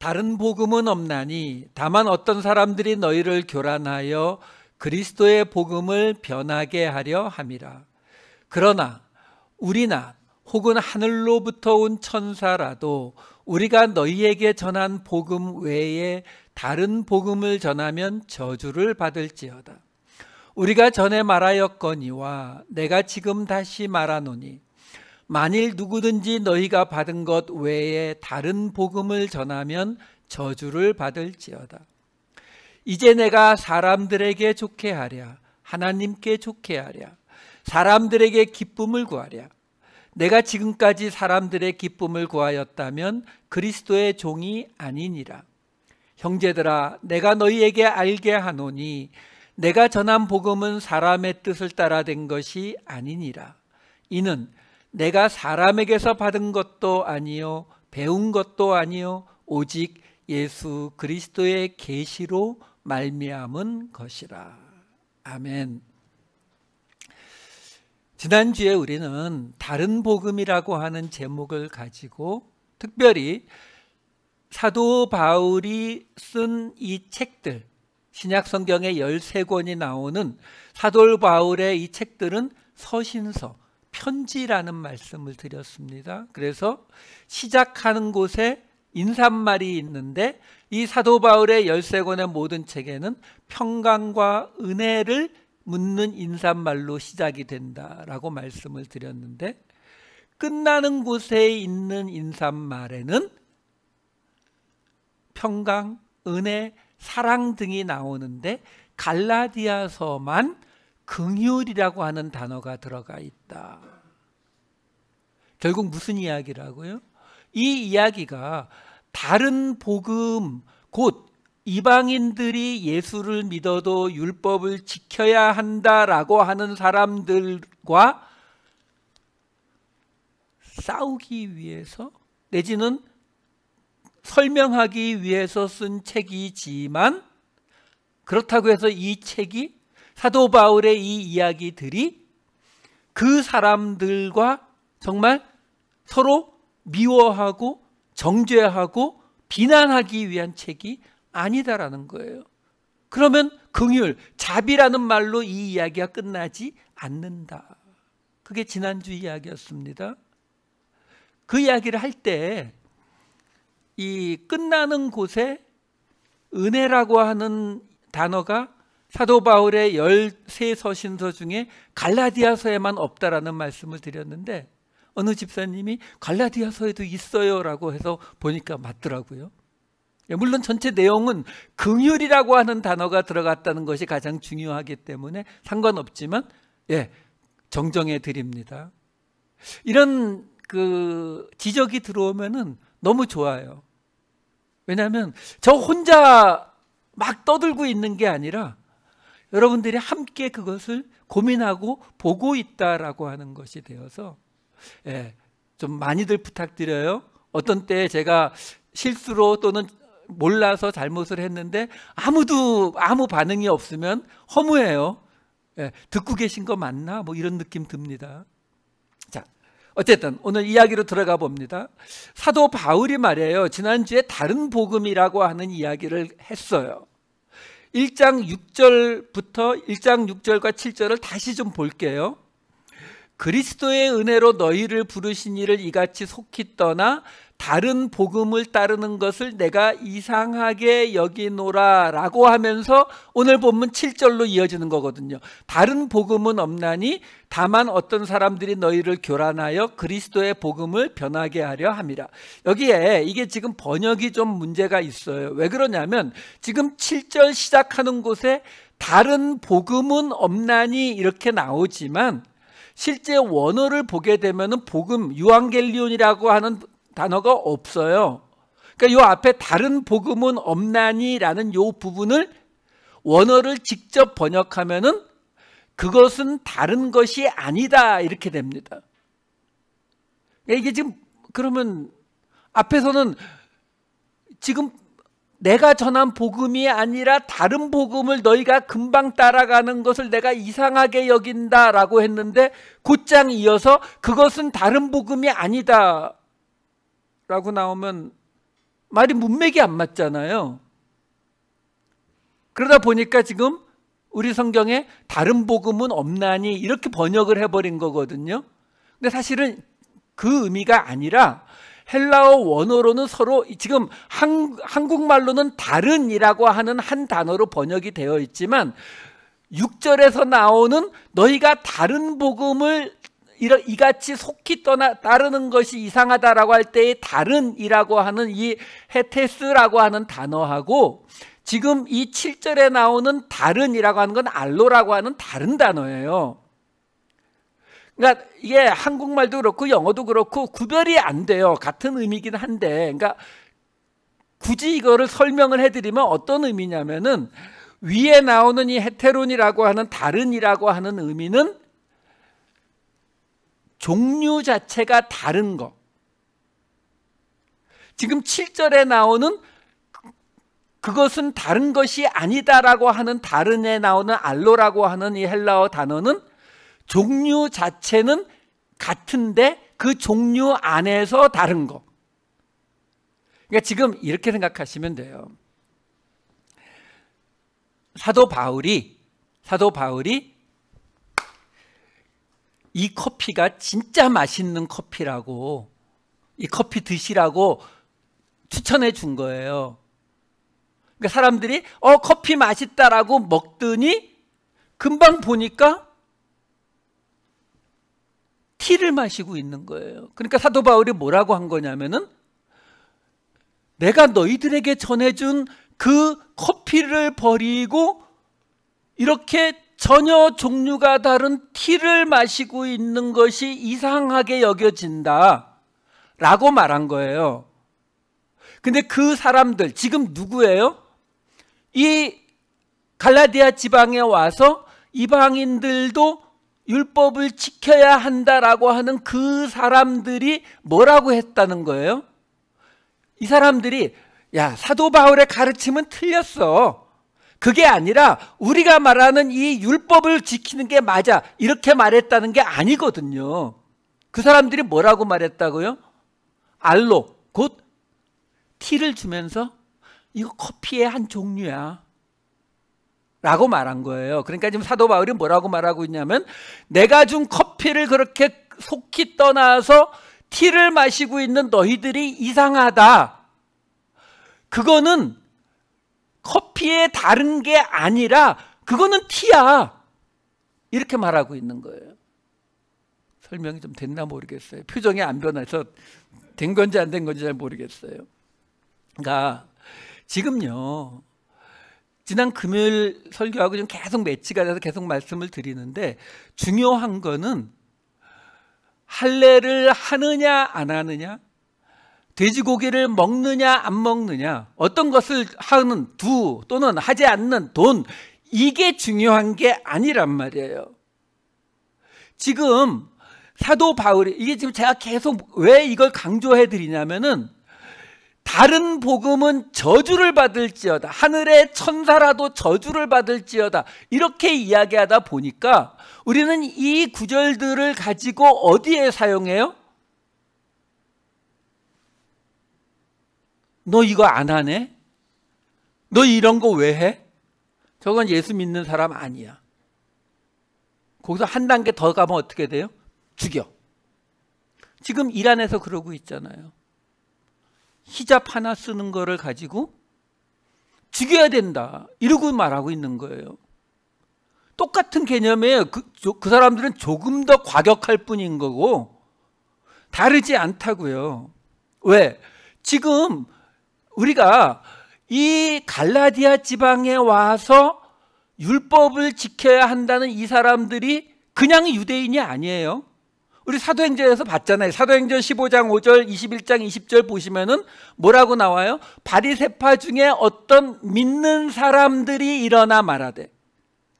다른 복음은 없나니 다만 어떤 사람들이 너희를 교란하여 그리스도의 복음을 변하게 하려 함이라. 그러나 우리나 혹은 하늘로부터 온 천사라도 우리가 너희에게 전한 복음 외에 다른 복음을 전하면 저주를 받을지어다. 우리가 전에 말하였거니와 내가 지금 다시 말하노니 만일 누구든지 너희가 받은 것 외에 다른 복음을 전하면 저주를 받을지어다. 이제 내가 사람들에게 좋게 하랴, 하나님께 좋게 하랴, 사람들에게 기쁨을 구하랴. 내가 지금까지 사람들의 기쁨을 구하였다면 그리스도의 종이 아니니라. 형제들아, 내가 너희에게 알게 하노니 내가 전한 복음은 사람의 뜻을 따라 된 것이 아니니라. 이는 내가 사람에게서 받은 것도 아니요 배운 것도 아니요 오직 예수 그리스도의 계시로 말미암은 것이라. 아멘. 지난주에 우리는 다른 복음이라고 하는 제목을 가지고 특별히 사도 바울이 쓴 이 책들, 신약 성경에 13권이 나오는 사도 바울의 이 책들은 서신서, 편지라는 말씀을 드렸습니다. 그래서 시작하는 곳에 인사말이 있는데 이 사도 바울의 13권의 모든 책에는 평강과 은혜를 묻는 인사말로 시작이 된다라고 말씀을 드렸는데, 끝나는 곳에 있는 인사말에는 평강, 은혜, 사랑 등이 나오는데 갈라디아서만 긍휼이라고 하는 단어가 들어가 있다. 결국 무슨 이야기라고요? 이 이야기가 다른 복음, 곧 이방인들이 예수를 믿어도 율법을 지켜야 한다라고 하는 사람들과 싸우기 위해서 내지는 설명하기 위해서 쓴 책이지만, 그렇다고 해서 이 책이 사도 바울의 이 이야기들이 그 사람들과 정말 서로 미워하고 정죄하고 비난하기 위한 책이 아니다라는 거예요. 그러면 긍휼, 자비라는 말로 이 이야기가 끝나지 않는다. 그게 지난주 이야기였습니다. 그 이야기를 할 때 이 끝나는 곳에 은혜라고 하는 단어가 사도 바울의 13서신서 중에 갈라디아서에만 없다라는 말씀을 드렸는데, 어느 집사님이 갈라디아서에도 있어요 라고 해서 보니까 맞더라고요. 물론 전체 내용은 긍휼이라고 하는 단어가 들어갔다는 것이 가장 중요하기 때문에 상관없지만, 정정해 드립니다. 이런 지적이 들어오면은 너무 좋아요. 왜냐하면 저 혼자 막 떠들고 있는 게 아니라 여러분들이 함께 그것을 고민하고 보고 있다라고 하는 것이 되어서 좀 많이들 부탁드려요. 어떤 때 제가 실수로 또는 몰라서 잘못을 했는데 아무 반응이 없으면 허무해요. 듣고 계신 거 맞나? 뭐 이런 느낌 듭니다. 자, 어쨌든 오늘 이야기로 들어가 봅니다. 사도 바울이 말이에요, 지난주에 다른 복음이라고 하는 이야기를 했어요. 1장 6절부터 1장 6절과 7절을 다시 좀 볼게요. 그리스도의 은혜로 너희를 부르신 이를 이같이 속히 떠나 다른 복음을 따르는 것을 내가 이상하게 여기노라 라고 하면서 오늘 본문 7절로 이어지는 거거든요. 다른 복음은 없나니 다만 어떤 사람들이 너희를 교란하여 그리스도의 복음을 변하게 하려 함이라. 여기에 이게 지금 번역이 좀 문제가 있어요. 왜 그러냐면 지금 7절 시작하는 곳에 다른 복음은 없나니 이렇게 나오지만 실제 원어를 보게 되면 복음, 유앙겔리온이라고 하는 단어가 없어요. 그러니까 이 앞에 다른 복음은 없나니라는 이 부분을 원어를 직접 번역하면은 그것은 다른 것이 아니다 이렇게 됩니다. 이게 지금 그러면 앞에서는 지금 내가 전한 복음이 아니라 다른 복음을 너희가 금방 따라가는 것을 내가 이상하게 여긴다라고 했는데 곧장 이어서 그것은 다른 복음이 아니다 라고 나오면 말이 문맥이 안 맞잖아요. 그러다 보니까 지금 우리 성경에 다른 복음은 없나니 이렇게 번역을 해버린 거거든요. 근데 사실은 그 의미가 아니라 헬라어 원어로는 서로 지금 한국말로는 다른이라고 하는 한 단어로 번역이 되어 있지만 6절에서 나오는 너희가 다른 복음을 이같이 속히 따르는 것이 이상하다라고 할 때의 다른이라고 하는 이 헤테스라고 하는 단어하고 지금 이 7절에 나오는 다른이라고 하는 건 알로라고 하는 다른 단어예요. 그러니까 이게 한국말도 그렇고 영어도 그렇고 구별이 안 돼요. 같은 의미긴 한데, 그러니까 굳이 이거를 설명을 해드리면 어떤 의미냐면은 위에 나오는 이 헤테론이라고 하는 다른이라고 하는 의미는 종류 자체가 다른 거. 지금 7절에 나오는 그것은 다른 것이 아니다라고 하는 다른에 나오는 알로라고 하는 이 헬라어 단어는 종류 자체는 같은데 그 종류 안에서 다른 거. 그러니까 지금 이렇게 생각하시면 돼요. 사도 바울이 이 커피가 진짜 맛있는 커피라고, 이 커피 드시라고 추천해 준 거예요. 그러니까 사람들이 커피 맛있다라고 먹더니 금방 보니까 티를 마시고 있는 거예요. 그러니까 사도 바울이 뭐라고 한 거냐면은 내가 너희들에게 전해준 그 커피를 버리고 이렇게 전혀 종류가 다른 티를 마시고 있는 것이 이상하게 여겨진다 라고 말한 거예요. 근데 그 사람들 지금 누구예요? 이 갈라디아 지방에 와서 이방인들도 율법을 지켜야 한다라고 하는 그 사람들이 뭐라고 했다는 거예요? 이 사람들이 야, 사도 바울의 가르침은 틀렸어. 그게 아니라 우리가 말하는 이 율법을 지키는 게 맞아. 이렇게 말했다는 게 아니거든요. 그 사람들이 뭐라고 말했다고요? 알로, 곧 티를 주면서 이거 커피의 한 종류야 라고 말한 거예요. 그러니까 지금 사도 바울이 뭐라고 말하고 있냐면 내가 준 커피를 그렇게 속히 떠나서 티를 마시고 있는 너희들이 이상하다. 그거는 커피에 다른 게 아니라 그거는 티야. 이렇게 말하고 있는 거예요. 설명이 좀 됐나 모르겠어요. 표정이 안 변해서 된 건지 안 된 건지 잘 모르겠어요. 그러니까 지금요, 지난 금요일 설교하고 좀 계속 매치가 돼서 계속 말씀을 드리는데 중요한 거는 할례를 하느냐 안 하느냐, 돼지고기를 먹느냐 안 먹느냐, 어떤 것을 하는 두 또는 하지 않는 돈, 이게 중요한 게 아니란 말이에요. 지금 사도 바울이, 이게 지금 제가 계속 왜 이걸 강조해 드리냐면은 다른 복음은 저주를 받을지어다, 하늘의 천사라도 저주를 받을지어다, 이렇게 이야기하다 보니까 우리는 이 구절들을 가지고 어디에 사용해요? 너 이거 안 하네? 너 이런 거 왜 해? 저건 예수 믿는 사람 아니야. 거기서 한 단계 더 가면 어떻게 돼요? 죽여. 지금 이란에서 그러고 있잖아요. 히잡 하나 쓰는 거를 가지고 죽여야 된다 이러고 말하고 있는 거예요. 똑같은 개념에 그 사람들은 조금 더 과격할 뿐인 거고 다르지 않다고요. 왜? 지금 우리가 이 갈라디아 지방에 와서 율법을 지켜야 한다는 이 사람들이 그냥 유대인이 아니에요. 우리 사도행전에서 봤잖아요. 사도행전 15장 5절, 21장 20절 보시면은 뭐라고 나와요? 바리새파 중에 어떤 믿는 사람들이 일어나 말하되,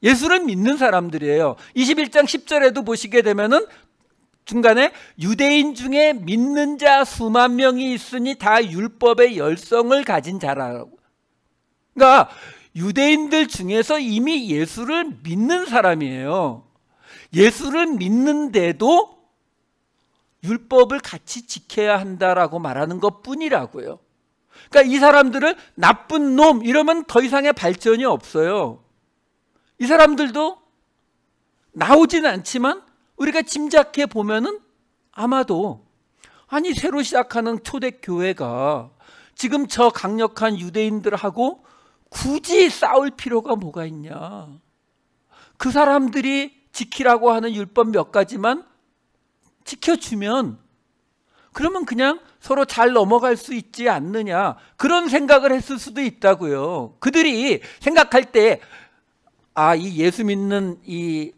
예수를 믿는 사람들이에요. 21장 10절에도 보시게 되면은 중간에 유대인 중에 믿는 자 수만 명이 있으니 다 율법의 열성을 가진 자라고. 그러니까 유대인들 중에서 이미 예수를 믿는 사람이에요. 예수를 믿는데도 율법을 같이 지켜야 한다라고 말하는 것뿐이라고요. 그러니까 이 사람들을 나쁜 놈 이러면 더 이상의 발전이 없어요. 이 사람들도 나오진 않지만 우리가 짐작해 보면은 아마도 아니 새로 시작하는 초대교회가 지금 저 강력한 유대인들하고 굳이 싸울 필요가 뭐가 있냐. 그 사람들이 지키라고 하는 율법 몇 가지만 지켜주면 그러면 그냥 서로 잘 넘어갈 수 있지 않느냐. 그런 생각을 했을 수도 있다고요. 그들이 생각할 때 이 예수 믿는 이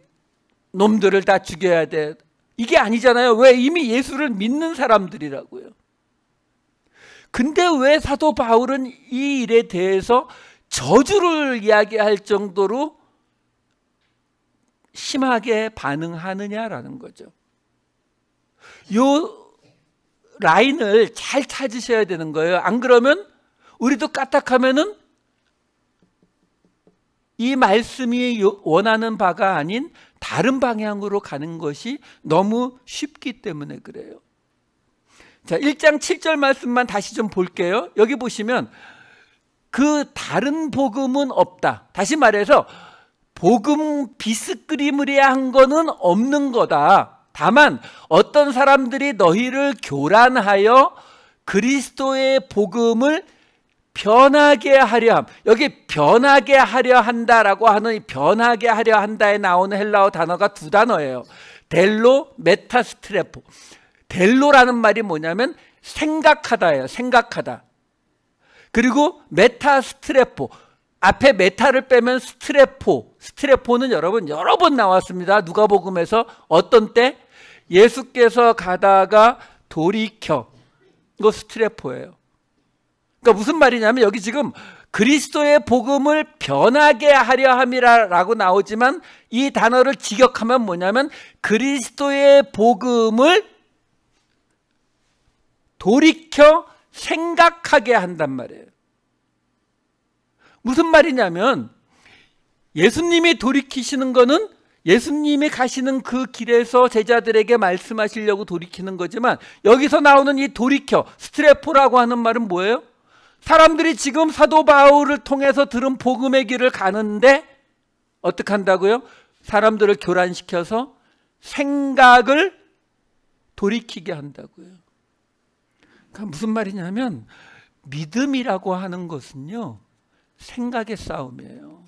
놈들을 다 죽여야 돼. 이게 아니잖아요. 왜? 이미 예수를 믿는 사람들이라고요. 근데 왜 사도 바울은 이 일에 대해서 저주를 이야기할 정도로 심하게 반응하느냐라는 거죠. 요 라인을 잘 찾으셔야 되는 거예요. 안 그러면 우리도 까딱하면은 이 말씀이 원하는 바가 아닌 다른 방향으로 가는 것이 너무 쉽기 때문에 그래요. 자, 1장 7절 말씀만 다시 좀 볼게요. 여기 보시면 그 다른 복음은 없다. 다시 말해서 복음 비스그리무리한 거는 없는 거다. 다만 어떤 사람들이 너희를 교란하여 그리스도의 복음을 변하게 하려 함. 여기 변하게 하려 한다라고 하는 이 변하게 하려 한다에 나오는 헬라어 단어가 두 단어예요. 델로, 메타스트레포. 델로라는 말이 뭐냐면 생각하다예요. 생각하다. 그리고 메타스트레포. 앞에 메타를 빼면 스트레포. 스트레포는 여러분 여러 번 나왔습니다. 누가복음에서 어떤 때 예수께서 가다가 돌이켜. 이거 스트레포예요. 그러니까 무슨 말이냐면 여기 지금 그리스도의 복음을 변하게 하려 함이라고 나오지만 이 단어를 직역하면 뭐냐면 그리스도의 복음을 돌이켜 생각하게 한단 말이에요. 무슨 말이냐면 예수님이 돌이키시는 거는 예수님이 가시는 그 길에서 제자들에게 말씀하시려고 돌이키는 거지만 여기서 나오는 이 돌이켜 스트레포라고 하는 말은 뭐예요? 사람들이 지금 사도 바울을 통해서 들은 복음의 길을 가는데 어떻게 한다고요? 사람들을 교란시켜서 생각을 돌이키게 한다고요. 그러니까 무슨 말이냐면 믿음이라고 하는 것은요 생각의 싸움이에요.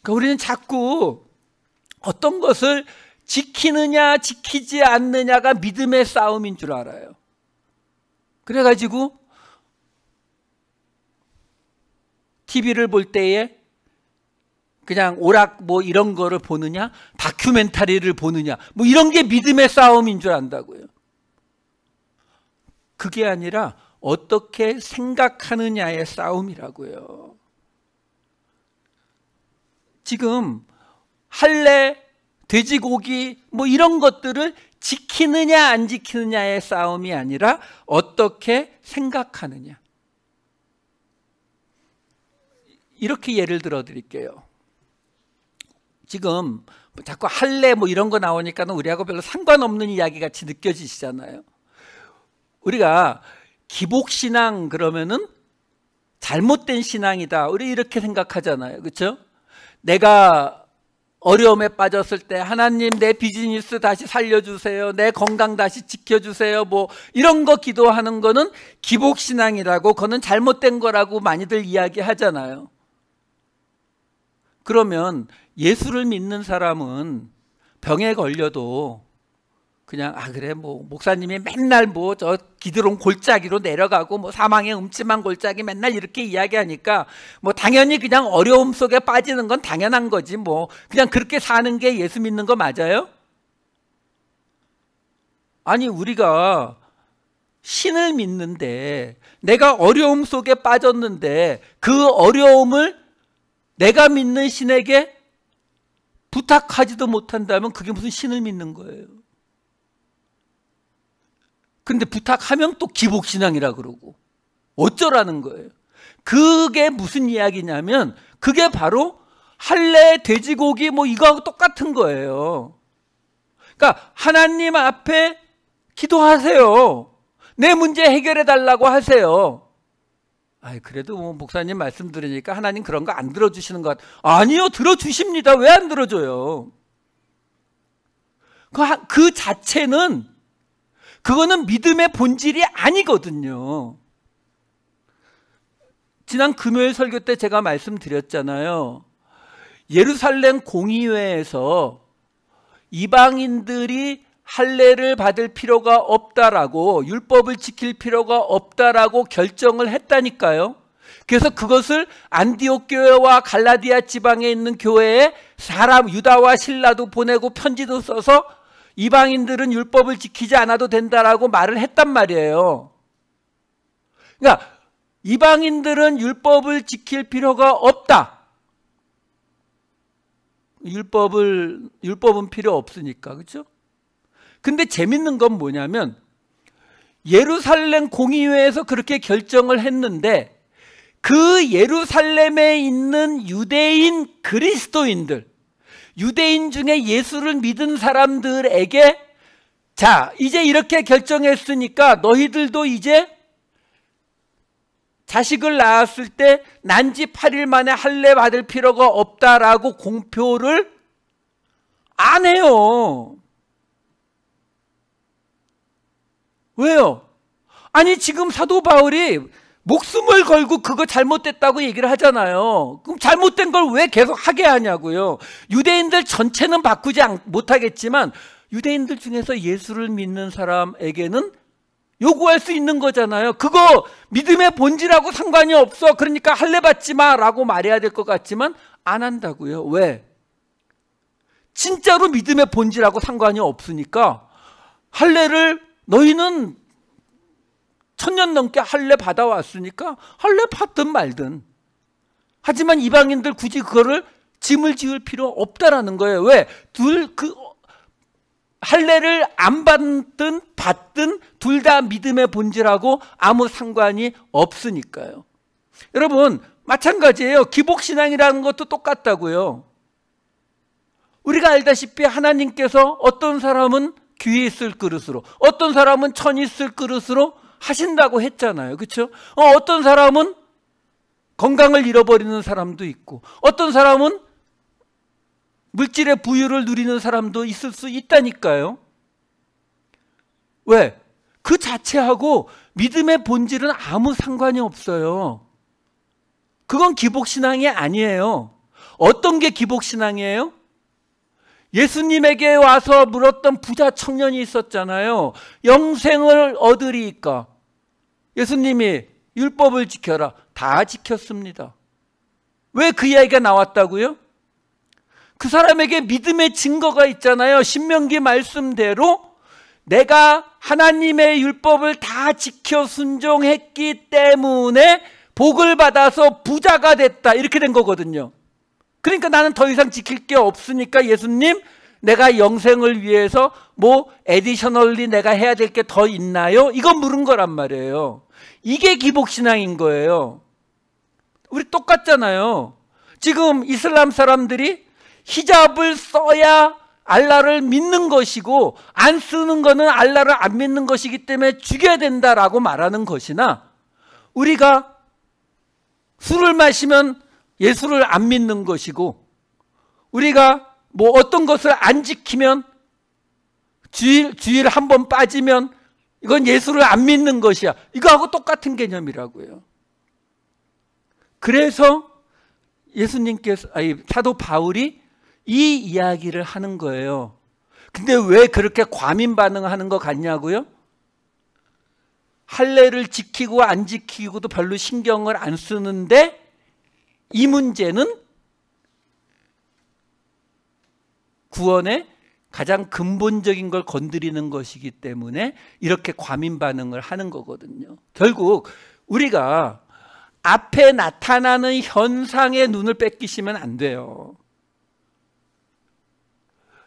그러니까 우리는 자꾸 어떤 것을 지키느냐 지키지 않느냐가 믿음의 싸움인 줄 알아요. 그래가지고 TV를 볼 때에 그냥 오락 뭐 이런 거를 보느냐 다큐멘터리를 보느냐 뭐 이런 게 믿음의 싸움인 줄 안다고요. 그게 아니라 어떻게 생각하느냐의 싸움이라고요. 지금 할례, 돼지고기 뭐 이런 것들을 지키느냐 안 지키느냐의 싸움이 아니라 어떻게 생각하느냐. 이렇게 예를 들어 드릴게요. 지금 자꾸 할례 뭐 이런 거 나오니까 우리하고 별로 상관없는 이야기 같이 느껴지시잖아요. 우리가 기복신앙 그러면은 잘못된 신앙이다. 우리 이렇게 생각하잖아요. 그렇죠? 내가 어려움에 빠졌을 때 하나님 내 비즈니스 다시 살려주세요. 내 건강 다시 지켜주세요. 뭐 이런 거 기도하는 거는 기복신앙이라고 그거는 잘못된 거라고 많이들 이야기하잖아요. 그러면 예수를 믿는 사람은 병에 걸려도 그냥 그래 뭐 목사님이 맨날 뭐 저 기드론 골짜기로 내려가고 뭐 사망의 음침한 골짜기 맨날 이렇게 이야기하니까 뭐 당연히 그냥 어려움 속에 빠지는 건 당연한 거지 뭐 그냥 그렇게 사는 게 예수 믿는 거 맞아요? 아니 우리가 신을 믿는데 내가 어려움 속에 빠졌는데 그 어려움을 내가 믿는 신에게 부탁하지도 못한다면 그게 무슨 신을 믿는 거예요. 근데 부탁하면 또 기복신앙이라 그러고 어쩌라는 거예요. 그게 무슨 이야기냐면 그게 바로 할례, 돼지고기 뭐 이거하고 똑같은 거예요. 그러니까 하나님 앞에 기도하세요. 내 문제 해결해 달라고 하세요. 그래도 뭐 목사님 말씀 들으니까 하나님 그런 거 안 들어주시는 것 아니요, 들어주십니다. 왜 안 들어줘요? 그 자체는, 그거는 믿음의 본질이 아니거든요. 지난 금요일 설교 때 제가 말씀드렸잖아요. 예루살렘 공의회에서 이방인들이 할례를 받을 필요가 없다라고, 율법을 지킬 필요가 없다라고 결정을 했다니까요. 그래서 그것을 안디옥 교회와 갈라디아 지방에 있는 교회에 사람, 유다와 실라도 보내고 편지도 써서 이방인들은 율법을 지키지 않아도 된다라고 말을 했단 말이에요. 그러니까 이방인들은 율법을 지킬 필요가 없다. 율법은 필요 없으니까, 그렇죠? 근데 재밌는 건 뭐냐면 예루살렘 공의회에서 그렇게 결정을 했는데 그 예루살렘에 있는 유대인 그리스도인들, 유대인 중에 예수를 믿은 사람들에게, 자, 이제 이렇게 결정했으니까 너희들도 이제 자식을 낳았을 때 난지 8일 만에 할례 받을 필요가 없다라고 공표를 안 해요. 왜요? 아니, 지금 사도 바울이 목숨을 걸고 그거 잘못됐다고 얘기를 하잖아요. 그럼 잘못된 걸 왜 계속 하게 하냐고요. 유대인들 전체는 바꾸지 못하겠지만 유대인들 중에서 예수를 믿는 사람에게는 요구할 수 있는 거잖아요. 그거 믿음의 본질하고 상관이 없어. 그러니까 할례 받지 마라고 말해야 될 것 같지만 안 한다고요. 왜? 진짜로 믿음의 본질하고 상관이 없으니까 할례를, 너희는 1000년 넘게 할례 받아왔으니까 할례 받든 말든. 하지만 이방인들 굳이 그거를 짐을 지을 필요 없다라는 거예요. 왜? 할례를 안 받든 받든 둘 다 믿음의 본질하고 아무 상관이 없으니까요. 여러분, 마찬가지예요. 기복신앙이라는 것도 똑같다고요. 우리가 알다시피 하나님께서 어떤 사람은 귀에 있을 그릇으로, 어떤 사람은 천이 있을 그릇으로 하신다고 했잖아요. 그렇죠? 어떤 사람은 건강을 잃어버리는 사람도 있고, 어떤 사람은 물질의 부유를 누리는 사람도 있을 수 있다니까요. 왜? 그 자체하고 믿음의 본질은 아무 상관이 없어요. 그건 기복신앙이 아니에요. 어떤 게 기복신앙이에요? 예수님에게 와서 물었던 부자 청년이 있었잖아요. 영생을 얻으리이까? 예수님이 율법을 지켜라. 다 지켰습니다. 왜 그 이야기가 나왔다고요? 그 사람에게 믿음의 증거가 있잖아요. 신명기 말씀대로 내가 하나님의 율법을 다 지켜 순종했기 때문에 복을 받아서 부자가 됐다. 이렇게 된 거거든요. 그러니까 나는 더 이상 지킬 게 없으니까 예수님, 내가 영생을 위해서 뭐 에디셔널리 내가 해야 될 게 더 있나요? 이거 물은 거란 말이에요. 이게 기복신앙인 거예요. 우리 똑같잖아요. 지금 이슬람 사람들이 히잡을 써야 알라를 믿는 것이고 안 쓰는 거는 알라를 안 믿는 것이기 때문에 죽여야 된다라고 말하는 것이나, 우리가 술을 마시면 예수를 안 믿는 것이고, 우리가 뭐 어떤 것을 안 지키면 주일 한 번 빠지면 이건 예수를 안 믿는 것이야. 이거하고 똑같은 개념이라고요. 그래서 사도 바울이 이 이야기를 하는 거예요. 근데 왜 그렇게 과민 반응하는 것 같냐고요? 할례를 지키고 안 지키고도 별로 신경을 안 쓰는데 이 문제는 구원의 가장 근본적인 걸 건드리는 것이기 때문에 이렇게 과민 반응을 하는 거거든요. 결국 우리가 앞에 나타나는 현상에 눈을 뺏기시면 안 돼요.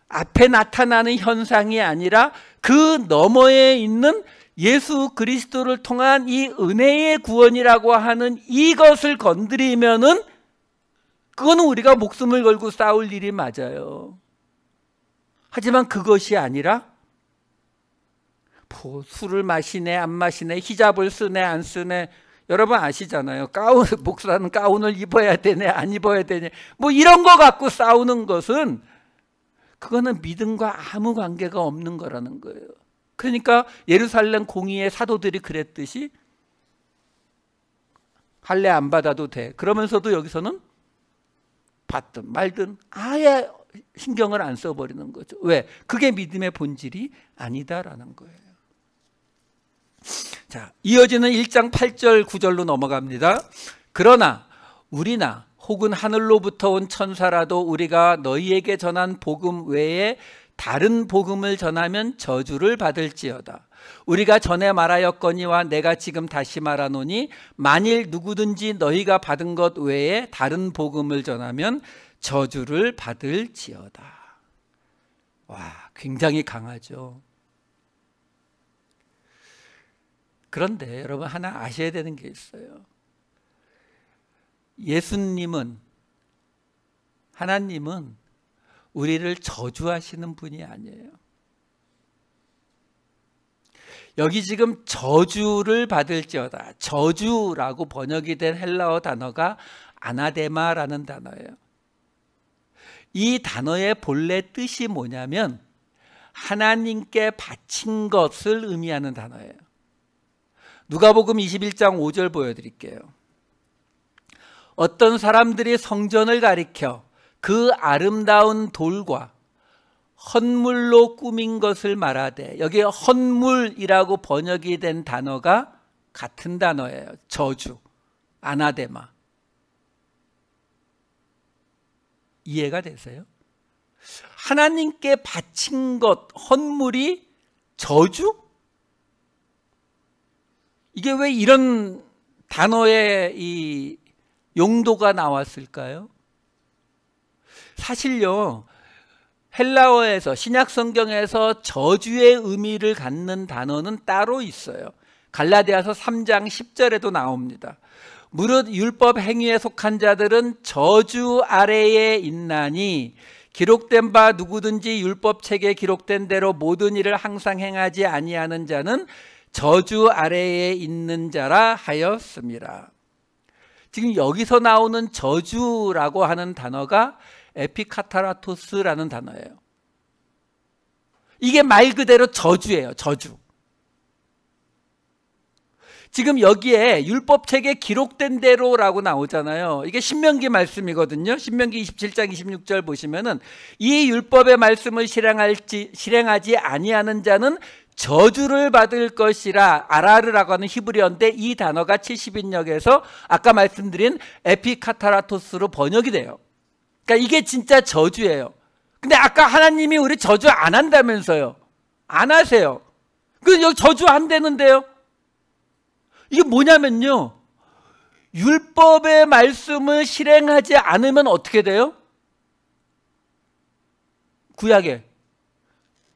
앞에 나타나는 현상이 아니라 그 너머에 있는 예수 그리스도를 통한 이 은혜의 구원이라고 하는 이것을 건드리면은 그거는 우리가 목숨을 걸고 싸울 일이 맞아요. 하지만 그것이 아니라 술을 마시네 안 마시네, 히잡을 쓰네 안 쓰네, 여러분 아시잖아요. 목사는 가운을 입어야 되네, 안 입어야 되네, 뭐 이런 거 갖고 싸우는 것은 그거는 믿음과 아무 관계가 없는 거라는 거예요. 그러니까 예루살렘 공의의 사도들이 그랬듯이 할례 안 받아도 돼. 그러면서도 여기서는 받든 말든 아예 신경을 안 써버리는 거죠. 왜? 그게 믿음의 본질이 아니다라는 거예요. 자, 이어지는 1장 8절 9절로 넘어갑니다. 그러나 우리나 혹은 하늘로부터 온 천사라도 우리가 너희에게 전한 복음 외에 다른 복음을 전하면 저주를 받을지어다. 우리가 전에 말하였거니와 내가 지금 다시 말하노니 만일 누구든지 너희가 받은 것 외에 다른 복음을 전하면 저주를 받을지어다. 와, 굉장히 강하죠. 그런데 여러분 하나 아셔야 되는 게 있어요. 예수님은, 하나님은 우리를 저주하시는 분이 아니에요. 여기 지금 저주를 받을지어다, 저주라고 번역이 된 헬라어 단어가 아나데마라는 단어예요. 이 단어의 본래 뜻이 뭐냐면 하나님께 바친 것을 의미하는 단어예요. 누가복음 21장 5절 보여드릴게요. 어떤 사람들이 성전을 가리켜 그 아름다운 돌과 헌물로 꾸민 것을 말하되, 여기에 헌물이라고 번역이 된 단어가 같은 단어예요. 저주, 아나데마. 이해가 되세요? 하나님께 바친 것, 헌물이 저주? 이게 왜 이런 단어의 이 용도가 나왔을까요? 사실요, 헬라어에서, 신약 성경에서 저주의 의미를 갖는 단어는 따로 있어요. 갈라디아서 3장 10절에도 나옵니다. 무릇 율법 행위에 속한 자들은 저주 아래에 있나니 기록된 바 누구든지 율법책에 기록된 대로 모든 일을 항상 행하지 아니하는 자는 저주 아래에 있는 자라 하였습니다. 지금 여기서 나오는 저주라고 하는 단어가 에피카타라토스라는 단어예요. 이게 말 그대로 저주예요. 저주. 지금 여기에 율법책에 기록된 대로라고 나오잖아요. 이게 신명기 말씀이거든요. 신명기 27장 26절 보시면은 이 율법의 말씀을 실행하지 아니하는 자는 저주를 받을 것이라, 아라르라고 하는 히브리어인데 이 단어가 70인역에서 아까 말씀드린 에피카타라토스로 번역이 돼요. 그러니까 이게 진짜 저주예요. 근데 아까 하나님이 우리 저주 안 한다면서요. 안 하세요. 그래서 여기 저주 안 되는데요. 이게 뭐냐면요, 율법의 말씀을 실행하지 않으면 어떻게 돼요? 구약에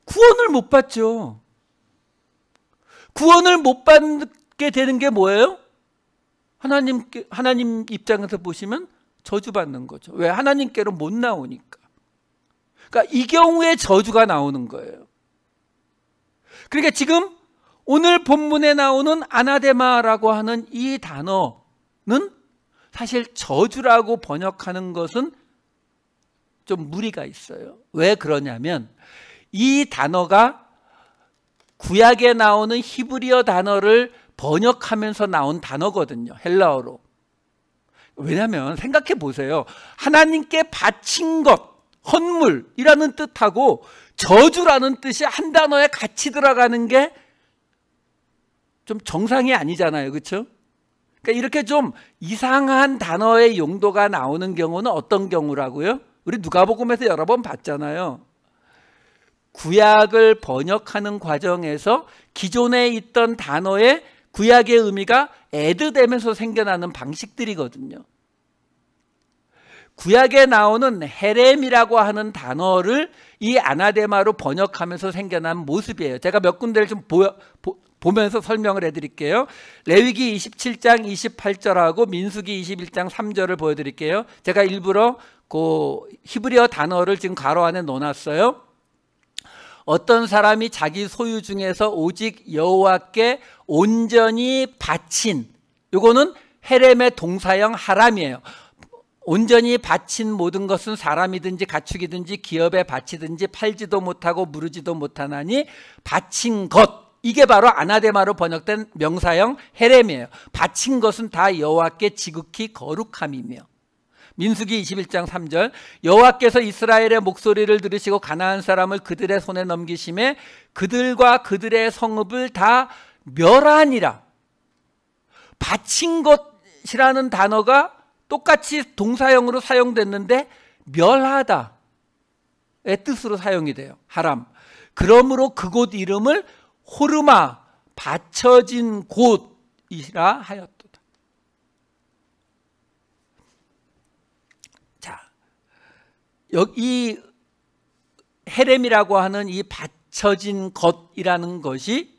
구원을 못 받죠. 구원을 못 받게 되는 게 뭐예요? 하나님 입장에서 보시면 저주받는 거죠. 왜? 하나님께로 못 나오니까. 그러니까 이 경우에 저주가 나오는 거예요. 그러니까 지금 오늘 본문에 나오는 아나데마라고 하는 이 단어는 사실 저주라고 번역하는 것은 좀 무리가 있어요. 왜 그러냐면 이 단어가 구약에 나오는 히브리어 단어를 번역하면서 나온 단어거든요. 헬라어로. 왜냐하면 생각해 보세요. 하나님께 바친 것, 헌물이라는 뜻하고 저주라는 뜻이 한 단어에 같이 들어가는 게 좀 정상이 아니잖아요. 그렇죠? 그러니까 이렇게 좀 이상한 단어의 용도가 나오는 경우는 어떤 경우라고요? 우리 누가복음에서 여러 번 봤잖아요. 구약을 번역하는 과정에서 기존에 있던 단어의 구약의 의미가 애드되면서 생겨나는 방식들이거든요. 구약에 나오는 헤렘이라고 하는 단어를 이 아나데마로 번역하면서 생겨난 모습이에요. 제가 몇 군데를 좀 보면서 설명을 해드릴게요. 레위기 27장 28절하고 민수기 21장 3절을 보여드릴게요. 제가 일부러 그 히브리어 단어를 지금 가로 안에 넣어놨어요. 어떤 사람이 자기 소유 중에서 오직 여호와께 온전히 바친 요거는 헤렘의 동사형 하람이에요. 온전히 바친 모든 것은 사람이든지 가축이든지 기업에 바치든지 팔지도 못하고 무르지도 못하나니 바친 것, 이게 바로 아나데마로 번역된 명사형 헤렘이에요. 바친 것은 다 여호와께 지극히 거룩함이며. 민수기 21장 3절, 여호와께서 이스라엘의 목소리를 들으시고 가나안 사람을 그들의 손에 넘기심에 그들과 그들의 성읍을 다 멸하니라. 바친 것이라는 단어가 똑같이 동사형으로 사용됐는데 멸하다의 뜻으로 사용이 돼요. 하람. 그러므로 그곳 이름을 호르마, 바쳐진 곳이라 하였도다. 자, 여기 헤렘이라고 하는 이 바쳐진 것이라는 것이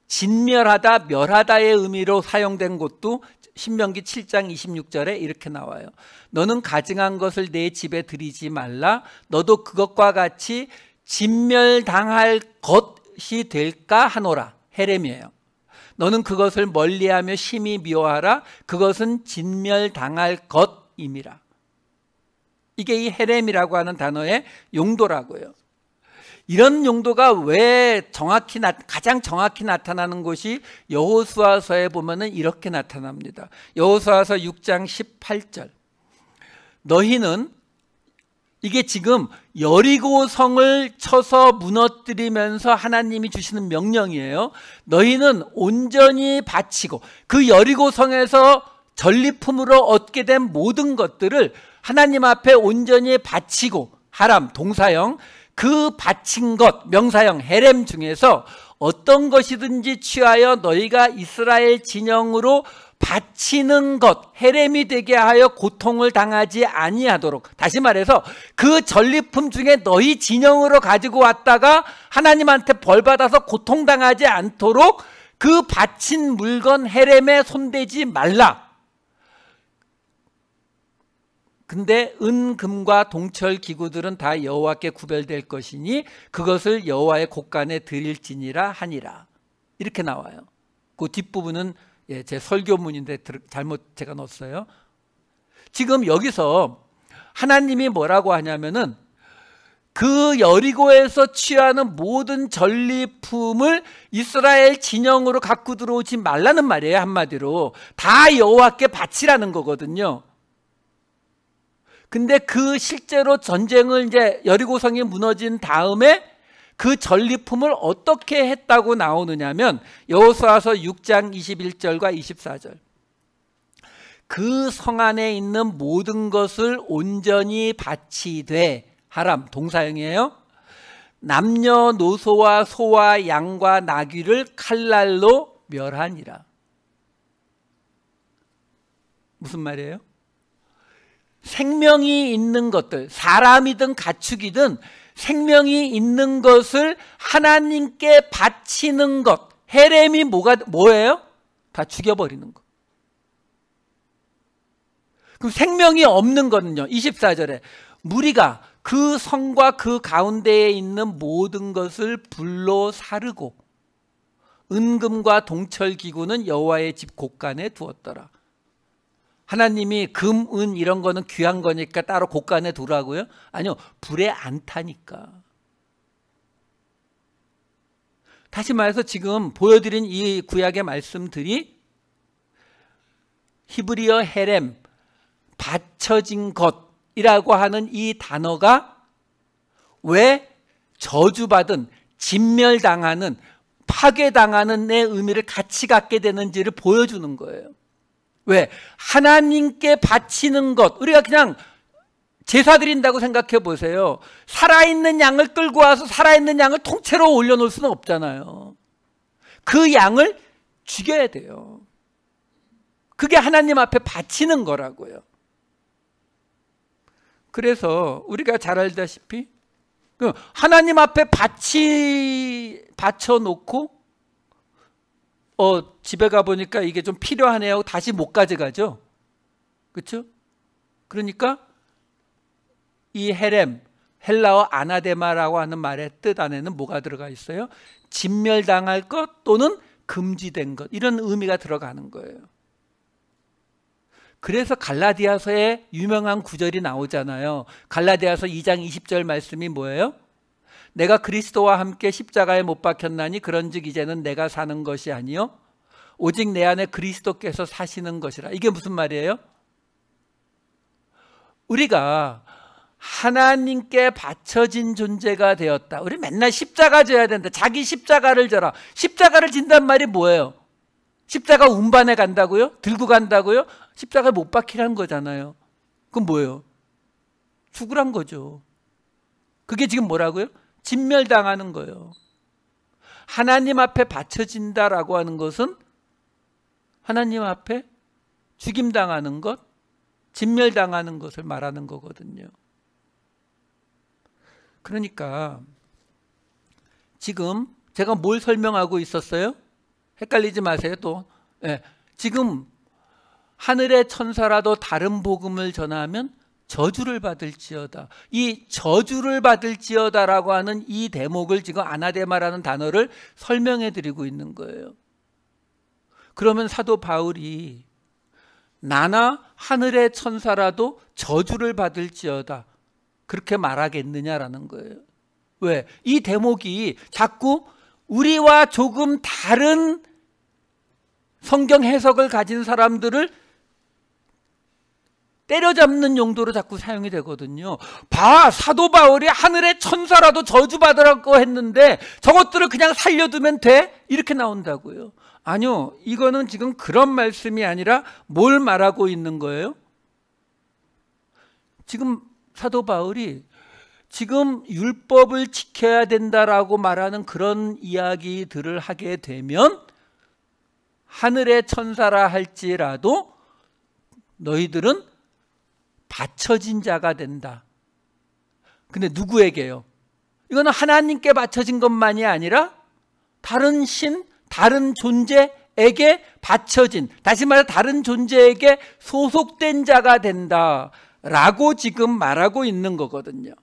진멸하다, 멸하다의 의미로 사용된 것도 신명기 7장 26절에 이렇게 나와요. 너는 가증한 것을 내 집에 들이지 말라. 너도 그것과 같이 진멸당할 것이 될까 하노라. 헤렘이에요. 너는 그것을 멀리하며 심히 미워하라. 그것은 진멸당할 것임이라. 이게 이 헤렘이라고 하는 단어의 용도라고요. 이런 용도가 왜 가장 정확히 나타나는 곳이 여호수아서에 보면은 이렇게 나타납니다. 여호수아서 6장 18절. 너희는, 이게 지금 여리고 성을 쳐서 무너뜨리면서 하나님이 주시는 명령이에요. 너희는 온전히 바치고 그 여리고 성에서 전리품으로 얻게 된 모든 것들을 하나님 앞에 온전히 바치고, 하람 동사형, 그 바친 것 명사형 헤렘 중에서 어떤 것이든지 취하여 너희가 이스라엘 진영으로 바치는 것, 헤렘이 되게 하여 고통을 당하지 아니하도록. 다시 말해서 그 전리품 중에 너희 진영으로 가지고 왔다가 하나님한테 벌받아서 고통당하지 않도록 그 바친 물건 헤렘에 손대지 말라. 근데 은금과 동철 기구들은 다 여호와께 구별될 것이니 그것을 여호와의 곳간에 드릴지니라 하니라. 이렇게 나와요. 그 뒷부분은 제 설교문인데 잘못 제가 넣었어요. 지금 여기서 하나님이 뭐라고 하냐면은 그 여리고에서 취하는 모든 전리품을 이스라엘 진영으로 갖고 들어오지 말라는 말이에요. 한마디로 다 여호와께 바치라는 거거든요. 근데 그 실제로 전쟁을 이제 여리고성이 무너진 다음에 그 전리품을 어떻게 했다고 나오느냐면 여호수아서 6장 21절과 24절. 그 성 안에 있는 모든 것을 온전히 바치되, 하람 동사형이에요. 남녀노소와 소와 양과 나귀를 칼날로 멸하니라. 무슨 말이에요? 생명이 있는 것들, 사람이든 가축이든 생명이 있는 것을 하나님께 바치는 것, 헤렘이 뭐예요? 다 죽여버리는 것. 그럼 생명이 없는 거는요, 24절에 무리가 그 성과 그 가운데에 있는 모든 것을 불로 사르고 은금과 동철기구는 여호와의 집 곳간에 두었더라. 하나님이 금, 은 이런 거는 귀한 거니까 따로 곳간에 두라고요? 아니요, 불에 안 타니까. 다시 말해서 지금 보여드린 이 구약의 말씀들이 히브리어 헤렘, 바쳐진 것이라고 하는 이 단어가 왜 저주받은, 진멸당하는, 파괴당하는 내 의미를 같이 갖게 되는지를 보여주는 거예요. 왜? 하나님께 바치는 것, 우리가 그냥 제사 드린다고 생각해 보세요. 살아있는 양을 끌고 와서 살아있는 양을 통째로 올려놓을 수는 없잖아요. 그 양을 죽여야 돼요. 그게 하나님 앞에 바치는 거라고요. 그래서 우리가 잘 알다시피 하나님 앞에 바쳐놓고 집에 가보니까 이게 좀 필요하네요 하고 다시 못 가져가죠. 그렇죠? 그러니까 이 헤렘, 헬라어 아나데마라고 하는 말의 뜻 안에는 뭐가 들어가 있어요? 진멸당할 것 또는 금지된 것, 이런 의미가 들어가는 거예요. 그래서 갈라디아서에 유명한 구절이 나오잖아요. 갈라디아서 2장 20절 말씀이 뭐예요? 내가 그리스도와 함께 십자가에 못 박혔나니 그런즉 이제는 내가 사는 것이 아니요 오직 내 안에 그리스도께서 사시는 것이라. 이게 무슨 말이에요? 우리가 하나님께 바쳐진 존재가 되었다. 우리 맨날 십자가 져야 된다. 자기 십자가를 져라. 십자가를 진단 말이 뭐예요? 십자가 운반에 간다고요? 들고 간다고요? 십자가에 못 박히라는 거잖아요. 그건 뭐예요? 죽으란 거죠. 그게 지금 뭐라고요? 진멸당하는 거예요. 하나님 앞에 바쳐진다라고 하는 것은 하나님 앞에 죽임당하는 것, 진멸당하는 것을 말하는 거거든요. 그러니까 지금 제가 뭘 설명하고 있었어요? 헷갈리지 마세요. 또 지금 하늘의 천사라도 다른 복음을 전하면 저주를 받을지어다. 이 저주를 받을지어다라고 하는 이 대목을 지금 아나데마라는 단어를 설명해 드리고 있는 거예요. 그러면 사도 바울이 나나 하늘의 천사라도 저주를 받을지어다 그렇게 말하겠느냐라는 거예요. 왜? 이 대목이 자꾸 우리와 조금 다른 성경 해석을 가진 사람들을 때려잡는 용도로 자꾸 사용이 되거든요. 봐, 사도 바울이 하늘의 천사라도 저주받으라고 했는데 저것들을 그냥 살려두면 돼? 이렇게 나온다고요. 아니요, 이거는 지금 그런 말씀이 아니라 뭘 말하고 있는 거예요? 지금 사도 바울이 지금 율법을 지켜야 된다라고 말하는 그런 이야기들을 하게 되면 하늘의 천사라 할지라도 너희들은 바쳐진 자가 된다. 근데 누구에게요? 이거는 하나님께 바쳐진 것만이 아니라 다른 신, 다른 존재에게 바쳐진, 다시 말해 다른 존재에게 소속된 자가 된다라고 지금 말하고 있는 거거든요.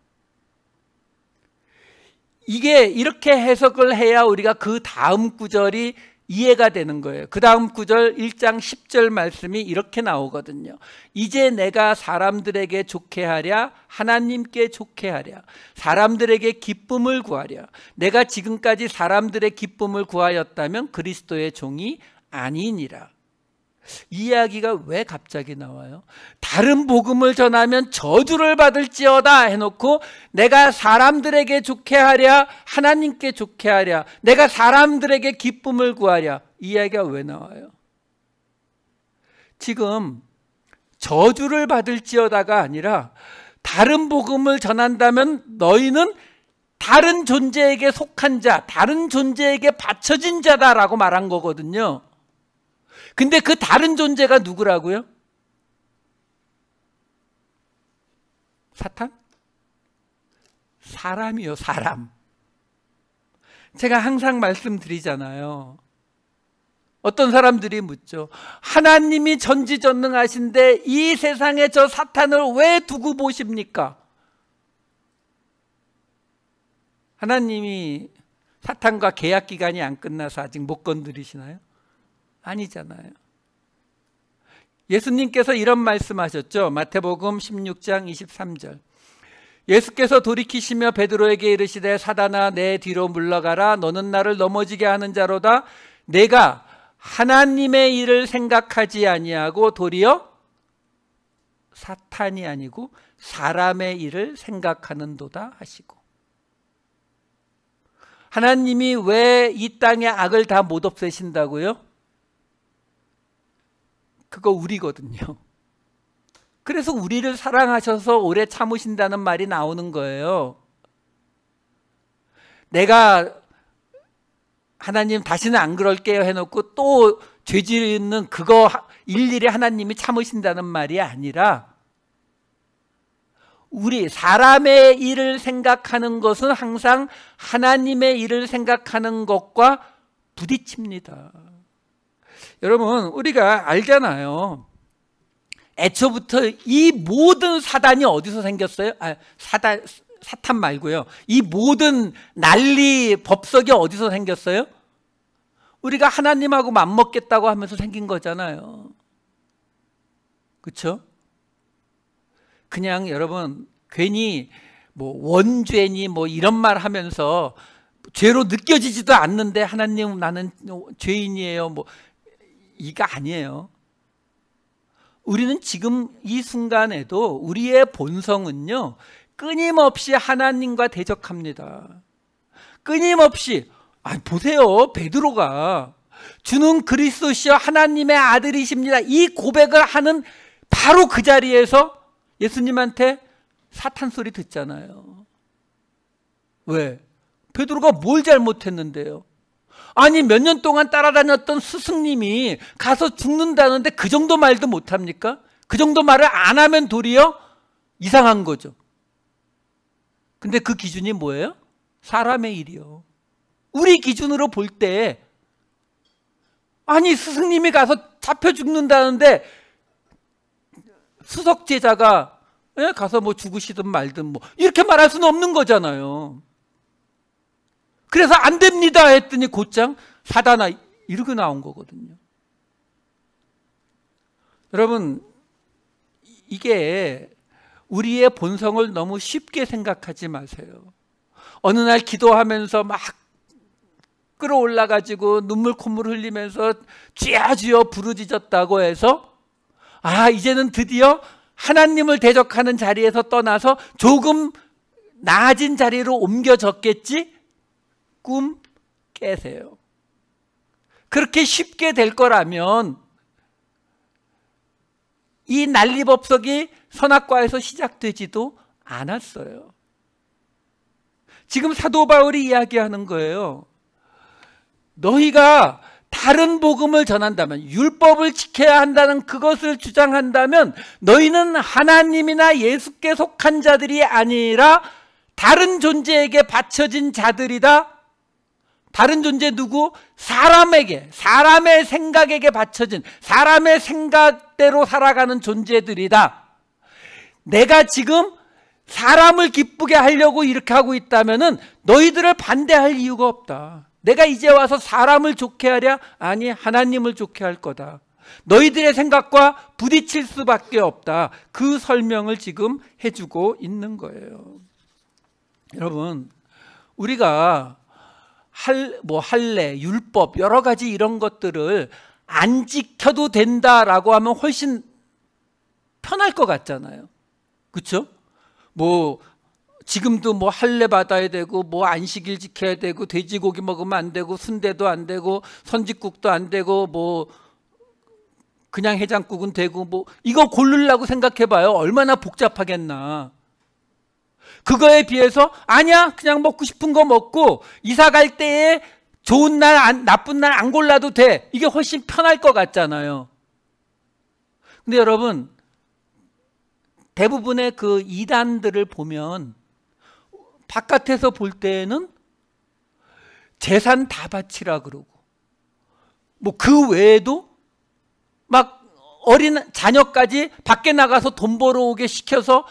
이게 이렇게 해석을 해야 우리가 그 다음 구절이 이해가 되는 거예요. 그 다음 구절 1장 10절 말씀이 이렇게 나오거든요. 이제 내가 사람들에게 좋게 하랴 하나님께 좋게 하랴 사람들에게 기쁨을 구하랴. 내가 지금까지 사람들의 기쁨을 구하였다면 그리스도의 종이 아니니라. 이 이야기가 왜 갑자기 나와요? 다른 복음을 전하면 저주를 받을지어다 해놓고 내가 사람들에게 좋게 하랴 하나님께 좋게 하랴 내가 사람들에게 기쁨을 구하랴 이 이야기가 왜 나와요? 지금 저주를 받을지어다가 아니라 다른 복음을 전한다면 너희는 다른 존재에게 속한 자, 다른 존재에게 바쳐진 자다라고 말한 거거든요. 근데 그 다른 존재가 누구라고요? 사탄? 사람이요, 사람. 제가 항상 말씀드리잖아요. 어떤 사람들이 묻죠. 하나님이 전지전능하신데 이 세상에 저 사탄을 왜 두고 보십니까? 하나님이 사탄과 계약 기간이 안 끝나서 아직 못 건드리시나요? 아니잖아요. 예수님께서 이런 말씀하셨죠. 마태복음 16장 23절. 예수께서 돌이키시며 베드로에게 이르시되 사단아 내 뒤로 물러가라 너는 나를 넘어지게 하는 자로다. 내가 하나님의 일을 생각하지 아니하고 도리어 사탄이 아니고 사람의 일을 생각하는도다 하시고. 하나님이 왜 이 땅의 악을 다 못 없애신다고요? 그거 우리거든요. 그래서 우리를 사랑하셔서 오래 참으신다는 말이 나오는 거예요. 내가 하나님 다시는 안 그럴게요 해놓고 또 죄짓는 그거 일일이 하나님이 참으신다는 말이 아니라 우리 사람의 일을 생각하는 것은 항상 하나님의 일을 생각하는 것과 부딪힙니다. 여러분 우리가 알잖아요. 애초부터 이 모든 사단이 어디서 생겼어요? 사탄 말고요. 이 모든 난리 법석이 어디서 생겼어요? 우리가 하나님하고 맞먹겠다고 하면서 생긴 거잖아요. 그렇죠? 그냥 여러분 괜히 뭐 원죄니 뭐 이런 말 하면서 죄로 느껴지지도 않는데 하나님 나는 죄인이에요 뭐 이거 아니에요. 우리는 지금 이 순간에도 우리의 본성은요 끊임없이 하나님과 대적합니다. 끊임없이 보세요. 베드로가 주는 그리스도시여 하나님의 아들이십니다 이 고백을 하는 바로 그 자리에서 예수님한테 사탄 소리 듣잖아요. 왜? 베드로가 뭘 잘못했는데요? 아니 몇 년 동안 따라다녔던 스승님이 가서 죽는다는데 그 정도 말도 못합니까? 그 정도 말을 안 하면 도리어 이상한 거죠. 근데 그 기준이 뭐예요? 사람의 일이요. 우리 기준으로 볼 때 아니 스승님이 가서 잡혀 죽는다는데 수석 제자가 가서 뭐 죽으시든 말든 뭐 이렇게 말할 수는 없는 거잖아요. 그래서 안 됩니다 했더니 곧장 사단아 이렇게 나온 거거든요. 여러분 이게 우리의 본성을 너무 쉽게 생각하지 마세요. 어느 날 기도하면서 막 끌어올라 가지고 눈물 콧물 흘리면서 주여 주여 부르짖었다고 해서 이제는 드디어 하나님을 대적하는 자리에서 떠나서 조금 나아진 자리로 옮겨졌겠지? 꿈 깨세요. 그렇게 쉽게 될 거라면 이 난리법석이 선악과에서 시작되지도 않았어요. 지금 사도 바울이 이야기하는 거예요. 너희가 다른 복음을 전한다면 율법을 지켜야 한다는 그것을 주장한다면 너희는 하나님이나 예수께 속한 자들이 아니라 다른 존재에게 바쳐진 자들이다. 다른 존재 누구? 사람에게, 사람의 생각에게 바쳐진, 사람의 생각대로 살아가는 존재들이다. 내가 지금 사람을 기쁘게 하려고 이렇게 하고 있다면 너희들을 반대할 이유가 없다. 내가 이제 와서 사람을 좋게 하랴? 아니 하나님을 좋게 할 거다. 너희들의 생각과 부딪힐 수밖에 없다. 그 설명을 지금 해주고 있는 거예요. 여러분 우리가 할례, 율법 여러 가지 이런 것들을 안 지켜도 된다라고 하면 훨씬 편할 것 같잖아요. 그렇죠? 뭐 지금도 뭐 할례 받아야 되고 뭐 안식일 지켜야 되고 돼지고기 먹으면 안 되고 순대도 안 되고 선짓국도 안 되고 뭐 그냥 해장국은 되고 뭐 이거 고르려고 생각해 봐요. 얼마나 복잡하겠나. 그거에 비해서 아니야 그냥 먹고 싶은 거 먹고 이사 갈 때에 좋은 날 나쁜 날 안 골라도 돼. 이게 훨씬 편할 것 같잖아요. 근데 여러분 대부분의 그 이단들을 보면 바깥에서 볼 때는 재산 다 바치라 그러고 뭐 그 외에도 막 어린 자녀까지 밖에 나가서 돈 벌어오게 시켜서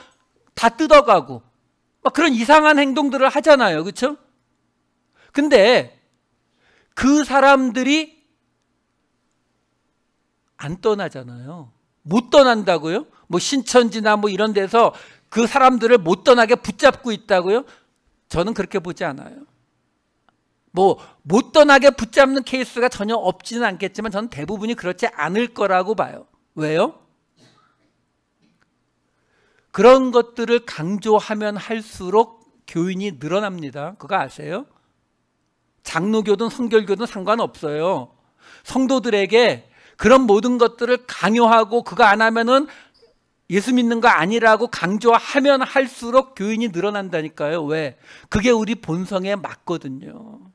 다 뜯어가고 막 그런 이상한 행동들을 하잖아요. 그렇죠? 근데 그 사람들이 안 떠나잖아요. 못 떠난다고요? 뭐 신천지나 뭐 이런 데서 그 사람들을 못 떠나게 붙잡고 있다고요? 저는 그렇게 보지 않아요. 뭐 못 떠나게 붙잡는 케이스가 전혀 없지는 않겠지만 저는 대부분이 그렇지 않을 거라고 봐요. 왜요? 그런 것들을 강조하면 할수록 교인이 늘어납니다. 그거 아세요? 장로교든 성결교든 상관없어요. 성도들에게 그런 모든 것들을 강요하고 그거 안 하면은 예수 믿는 거 아니라고 강조하면 할수록 교인이 늘어난다니까요. 왜? 그게 우리 본성에 맞거든요.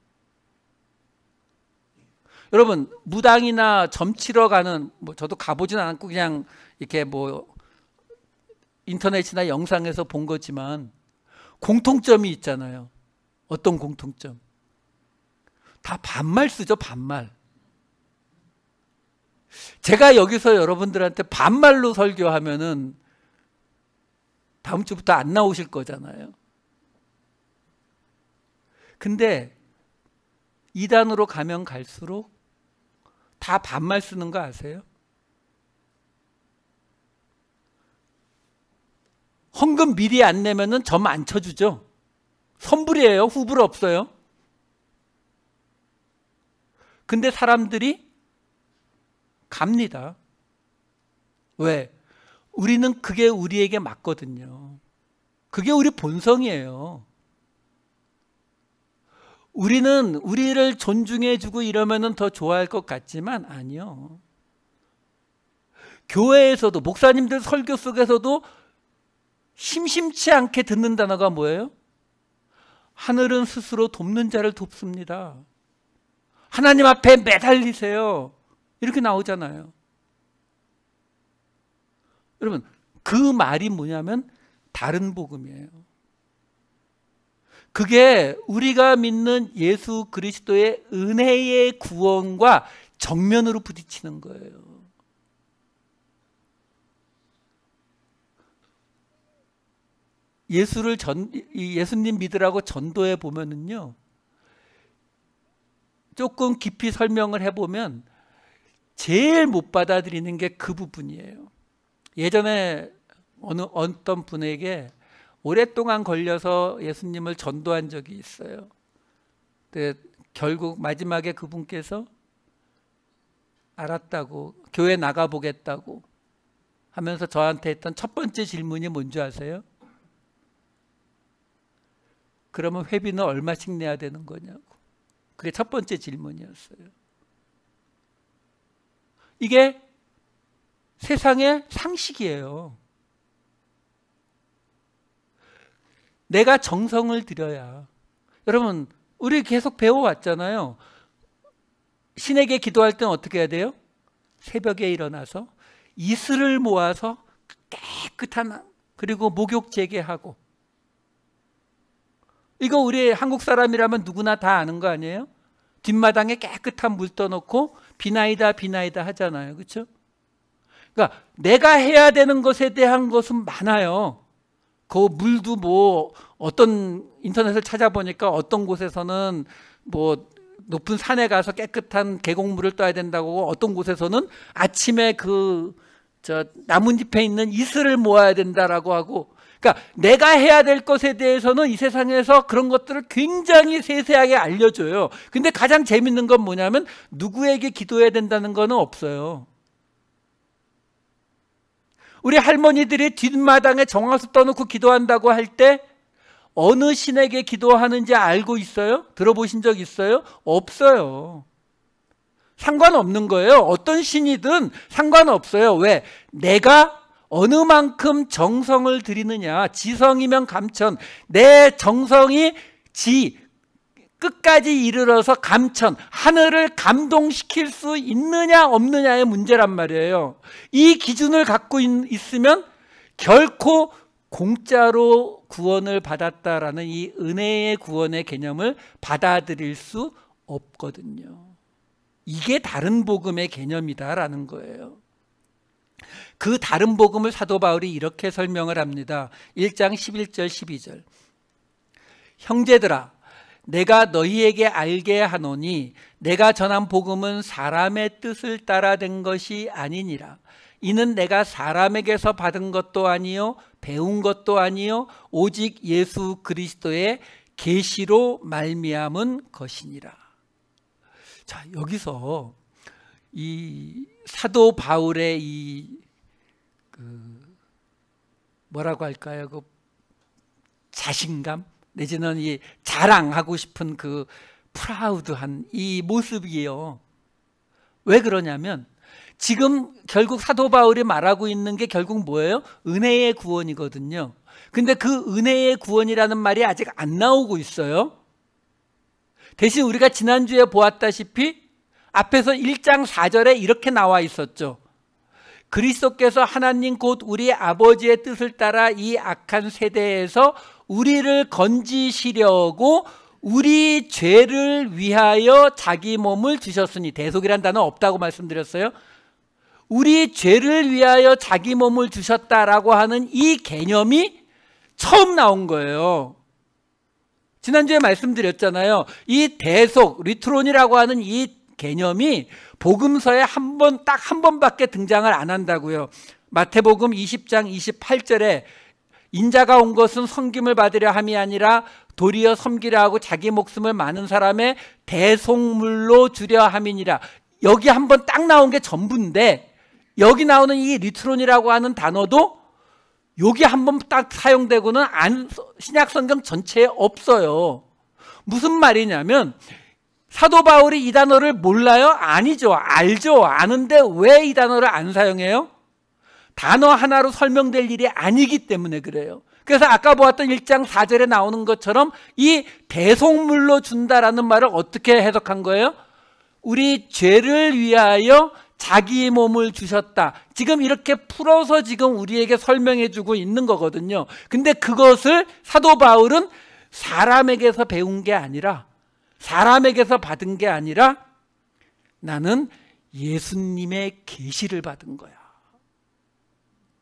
여러분 무당이나 점치러 가는 뭐 저도 가보진 않았고 그냥 이렇게 뭐 인터넷이나 영상에서 본 거지만 공통점이 있잖아요. 어떤 공통점? 다 반말 쓰죠. 반말. 제가 여기서 여러분들한테 반말로 설교하면은 다음 주부터 안 나오실 거잖아요. 근데 이단으로 가면 갈수록 다 반말 쓰는 거 아세요? 헌금 미리 안 내면은 점 안 쳐주죠. 선불이에요. 후불 없어요. 근데 사람들이 갑니다. 왜? 우리는 그게 우리에게 맞거든요. 그게 우리 본성이에요. 우리는 우리를 존중해주고 이러면은 더 좋아할 것 같지만 아니요. 교회에서도 목사님들 설교 속에서도 심심치 않게 듣는 단어가 뭐예요? 하늘은 스스로 돕는 자를 돕습니다. 하나님 앞에 매달리세요. 이렇게 나오잖아요. 여러분, 그 말이 뭐냐면 다른 복음이에요. 그게 우리가 믿는 예수 그리스도의 은혜의 구원과 정면으로 부딪히는 거예요. 예수님 믿으라고 전도해 보면은요, 조금 깊이 설명을 해보면 제일 못 받아들이는 게 그 부분이에요. 예전에 어떤 분에게 오랫동안 걸려서 예수님을 전도한 적이 있어요. 근데 결국 마지막에 그분께서 알았다고, 교회 나가보겠다고 하면서 저한테 했던 첫 번째 질문이 뭔지 아세요? 그러면 회비는 얼마씩 내야 되는 거냐고. 그게 첫 번째 질문이었어요. 이게 세상의 상식이에요. 내가 정성을 들여야. 여러분, 우리 계속 배워왔잖아요. 신에게 기도할 때는 어떻게 해야 돼요? 새벽에 일어나서 이슬을 모아서 깨끗한, 그리고 목욕 재개하고. 이거 우리 한국 사람이라면 누구나 다 아는 거 아니에요? 뒷마당에 깨끗한 물 떠놓고 비나이다 비나이다 하잖아요. 그렇죠? 그러니까 내가 해야 되는 것에 대한 것은 많아요. 그 물도 뭐 어떤 인터넷을 찾아보니까 어떤 곳에서는 뭐 높은 산에 가서 깨끗한 계곡물을 떠야 된다고, 어떤 곳에서는 아침에 나뭇잎에 있는 이슬을 모아야 된다라고 하고. 그러니까 내가 해야 될 것에 대해서는 이 세상에서 그런 것들을 굉장히 세세하게 알려줘요. 근데 가장 재밌는 건 뭐냐면 누구에게 기도해야 된다는 거는 없어요. 우리 할머니들이 뒷마당에 정화수 떠놓고 기도한다고 할 때 어느 신에게 기도하는지 알고 있어요? 들어보신 적 있어요? 없어요. 상관없는 거예요. 어떤 신이든 상관없어요. 왜? 내가 어느 만큼 정성을 들이느냐. 지성이면 감천. 내 정성이 끝까지 이르러서 감천, 하늘을 감동시킬 수 있느냐 없느냐의 문제란 말이에요. 이 기준을 갖고 있으면 결코 공짜로 구원을 받았다라는 이 은혜의 구원의 개념을 받아들일 수 없거든요. 이게 다른 복음의 개념이다라는 거예요. 그 다른 복음을 사도 바울이 이렇게 설명을 합니다. 1장 11절 12절. 형제들아, 내가 너희에게 알게 하노니 내가 전한 복음은 사람의 뜻을 따라 된 것이 아니니라. 이는 내가 사람에게서 받은 것도 아니요 배운 것도 아니요 오직 예수 그리스도의 계시로 말미암은 것이니라. 자, 여기서 이 사도 바울의 뭐라고 할까요? 그 자신감 내지는 이 자랑하고 싶은 그 프라우드한 이 모습이에요. 왜 그러냐면 지금 결국 사도 바울이 말하고 있는 게 결국 뭐예요? 은혜의 구원이거든요. 근데 그 은혜의 구원이라는 말이 아직 안 나오고 있어요. 대신 우리가 지난주에 보았다시피 앞에서 1장 4절에 이렇게 나와 있었죠. 그리스도께서 하나님 곧 우리 아버지의 뜻을 따라 이 악한 세대에서 우리를 건지시려고 우리 죄를 위하여 자기 몸을 주셨으니, 대속이란 단어 없다고 말씀드렸어요. 우리 죄를 위하여 자기 몸을 주셨다라고 하는 이 개념이 처음 나온 거예요. 지난주에 말씀드렸잖아요. 이 대속, 리트론이라고 하는 이 개념이 복음서에 딱 한 번밖에 등장을 안 한다고요. 마태복음 20장 28절에 인자가 온 것은 섬김을 받으려 함이 아니라 도리어 섬기려 하고 자기 목숨을 많은 사람의 대속물로 주려 함이니라. 여기 한번 딱 나온 게 전부인데, 여기 나오는 이 리트론이라고 하는 단어도 여기 한번 딱 사용되고는 신약 성경 전체에 없어요. 무슨 말이냐면, 사도 바울이 이 단어를 몰라요? 아니죠. 알죠. 아는데 왜 이 단어를 안 사용해요? 단어 하나로 설명될 일이 아니기 때문에 그래요. 그래서 아까 보았던 1장 4절에 나오는 것처럼 이 대속물로 준다라는 말을 어떻게 해석한 거예요? 우리 죄를 위하여 자기 몸을 주셨다. 지금 이렇게 풀어서 지금 우리에게 설명해 주고 있는 거거든요. 근데 그것을 사도 바울은 사람에게서 배운 게 아니라, 사람에게서 받은 게 아니라 나는 예수님의 계시를 받은 거야.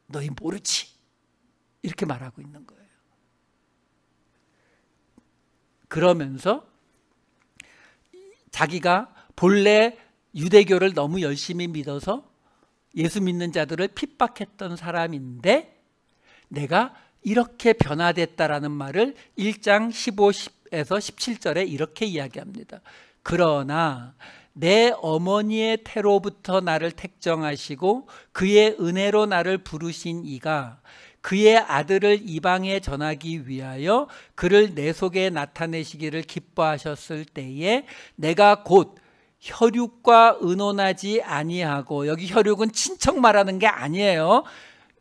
너희 모르지? 이렇게 말하고 있는 거예요. 그러면서 자기가 본래 유대교를 너무 열심히 믿어서 예수 믿는 자들을 핍박했던 사람인데 내가 이렇게 변화됐다라는 말을 1장 15에서 17절에 이렇게 이야기합니다. 그러나 내 어머니의 태로부터 나를 택정하시고 그의 은혜로 나를 부르신 이가 그의 아들을 이방에 전하기 위하여 그를 내 속에 나타내시기를 기뻐하셨을 때에 내가 곧 혈육과 의논하지 아니하고, 여기 혈육은 친척 말하는 게 아니에요.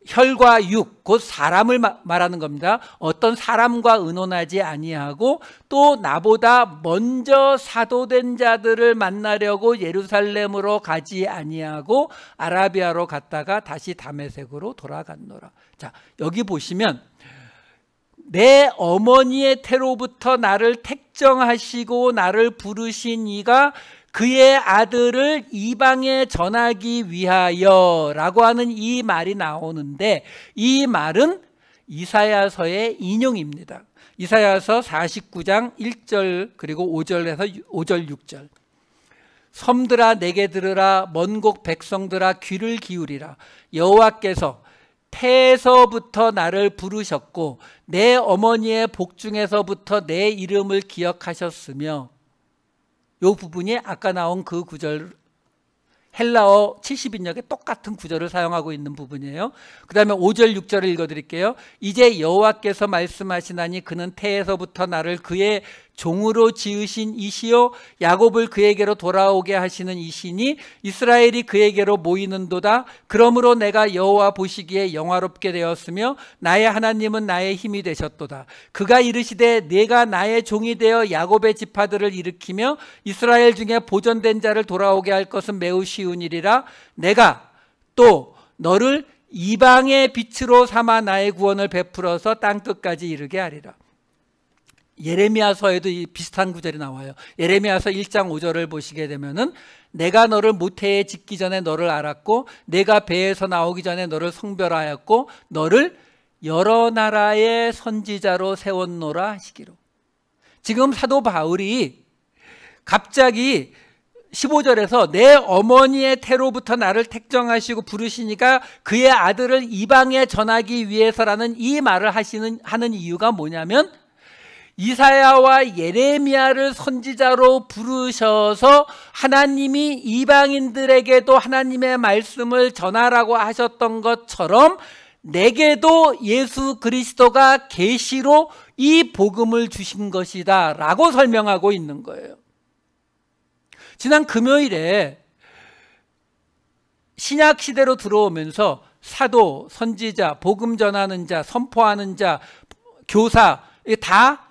혈과 육, 곧 사람을 말하는 겁니다. 어떤 사람과 의논하지 아니하고 또 나보다 먼저 사도된 자들을 만나려고 예루살렘으로 가지 아니하고 아라비아로 갔다가 다시 다메섹으로 돌아갔노라. 자, 여기 보시면 내 어머니의 태로부터 나를 택정하시고 나를 부르신 이가 그의 아들을 이방에 전하기 위하여 라고 하는 이 말이 나오는데, 이 말은 이사야서의 인용입니다. 이사야서 49장 1절 그리고 5절에서 5절 6절. 섬들아 내게 들으라, 먼곳 백성들아 귀를 기울이라. 여호와께서 태에서부터 나를 부르셨고 내 어머니의 복중에서부터 내 이름을 기억하셨으며, 이 부분이 아까 나온 그 구절, 헬라어 70인역에 똑같은 구절을 사용하고 있는 부분이에요. 그 다음에 5절 6절을 읽어드릴게요. 이제 여호와께서 말씀하시나니 그는 태에서부터 나를 그의 종으로 지으신 이시요 야곱을 그에게로 돌아오게 하시는 이시니 이스라엘이 그에게로 모이는도다. 그러므로 내가 여호와 보시기에 영화롭게 되었으며 나의 하나님은 나의 힘이 되셨도다. 그가 이르시되 내가 나의 종이 되어 야곱의 지파들을 일으키며 이스라엘 중에 보존된 자를 돌아오게 할 것은 매우 쉬운 일이라. 내가 또 너를 이방의 빛으로 삼아 나의 구원을 베풀어서 땅끝까지 이르게 하리라. 예레미야서에도 이 비슷한 구절이 나와요. 예레미야서 1장 5절을 보시게 되면은 내가 너를 모태에 짓기 전에 너를 알았고 내가 배에서 나오기 전에 너를 성별하였고 너를 여러 나라의 선지자로 세웠노라 하시기로. 지금 사도 바울이 갑자기 15절에서 내 어머니의 태로부터 나를 택정하시고 부르시니까 그의 아들을 이방에 전하기 위해서라는 이 말을 하는 이유가 뭐냐면, 이사야와 예레미야를 선지자로 부르셔서 하나님이 이방인들에게도 하나님의 말씀을 전하라고 하셨던 것처럼 내게도 예수 그리스도가 계시로 이 복음을 주신 것이다 라고 설명하고 있는 거예요. 지난 금요일에 신약 시대로 들어오면서 사도, 선지자, 복음 전하는 자, 선포하는 자, 교사, 이게 다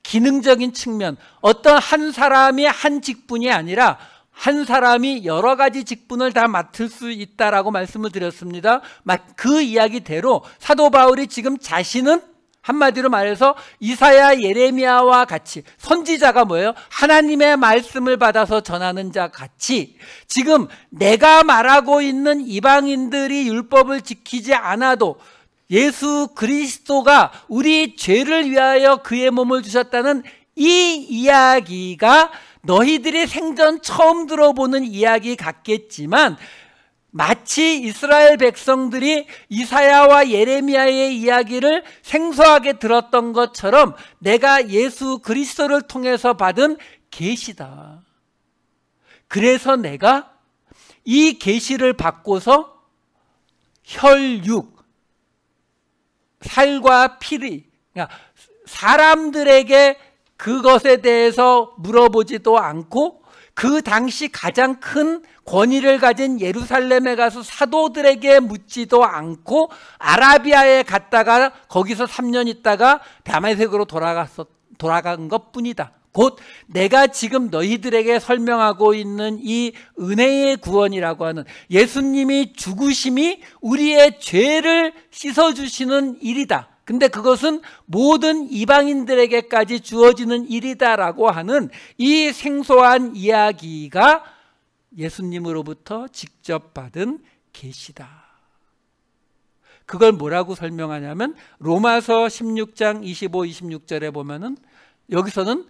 기능적인 측면, 어떤 한 사람이 한 직분이 아니라 한 사람이 여러 가지 직분을 다 맡을 수 있다라고 말씀을 드렸습니다. 그 이야기대로 사도 바울이 지금 자신은 한마디로 말해서 이사야, 예레미야와 같이 선지자가 뭐예요? 하나님의 말씀을 받아서 전하는 자 같이 지금 내가 말하고 있는 이방인들이 율법을 지키지 않아도 예수 그리스도가 우리 죄를 위하여 그의 몸을 주셨다는 이 이야기가 너희들이 생전 처음 들어보는 이야기 같겠지만 마치 이스라엘 백성들이 이사야와 예레미야의 이야기를 생소하게 들었던 것처럼 내가 예수 그리스도를 통해서 받은 계시다. 그래서 내가 이 계시를 받고서 혈육, 살과 피를, 그러니까 사람들에게 그것에 대해서 물어보지도 않고 그 당시 가장 큰 권위를 가진 예루살렘에 가서 사도들에게 묻지도 않고 아라비아에 갔다가 거기서 3년 있다가 다메섹으로 돌아간 것뿐이다. 곧 내가 지금 너희들에게 설명하고 있는 이 은혜의 구원이라고 하는 예수님이 죽으심이 우리의 죄를 씻어주시는 일이다. 근데 그것은 모든 이방인들에게까지 주어지는 일이다라고 하는 이 생소한 이야기가 예수님으로부터 직접 받은 계시다. 그걸 뭐라고 설명하냐면 로마서 16장 25, 26절에 보면은 여기서는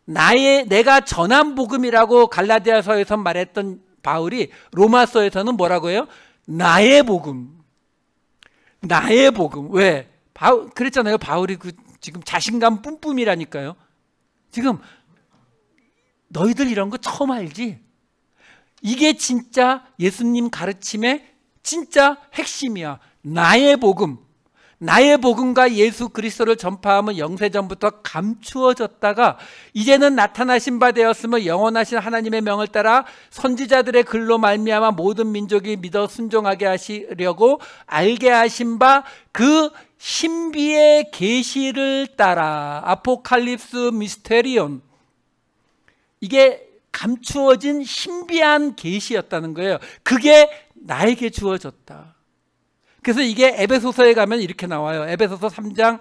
내가 전한 복음이라고 갈라디아서에서 말했던 바울이 로마서에서는 뭐라고 해요? 나의 복음. 나의 복음. 왜? 그랬잖아요. 바울이 지금 자신감 뿜뿜이라니까요. 지금 너희들 이런 거 처음 알지? 이게 진짜 예수님 가르침의 진짜 핵심이야. 나의 복음. 나의 복음과 예수 그리스도를 전파하면 영세전부터 감추어졌다가 이제는 나타나신 바 되었으며 영원하신 하나님의 명을 따라 선지자들의 글로 말미암아 모든 민족이 믿어 순종하게 하시려고 알게 하신 바 그 신비의 계시를 따라 아포칼립스 미스테리온, 이게 감추어진 신비한 계시였다는 거예요. 그게 나에게 주어졌다. 그래서 이게 에베소서에 가면 이렇게 나와요. 에베소서 3장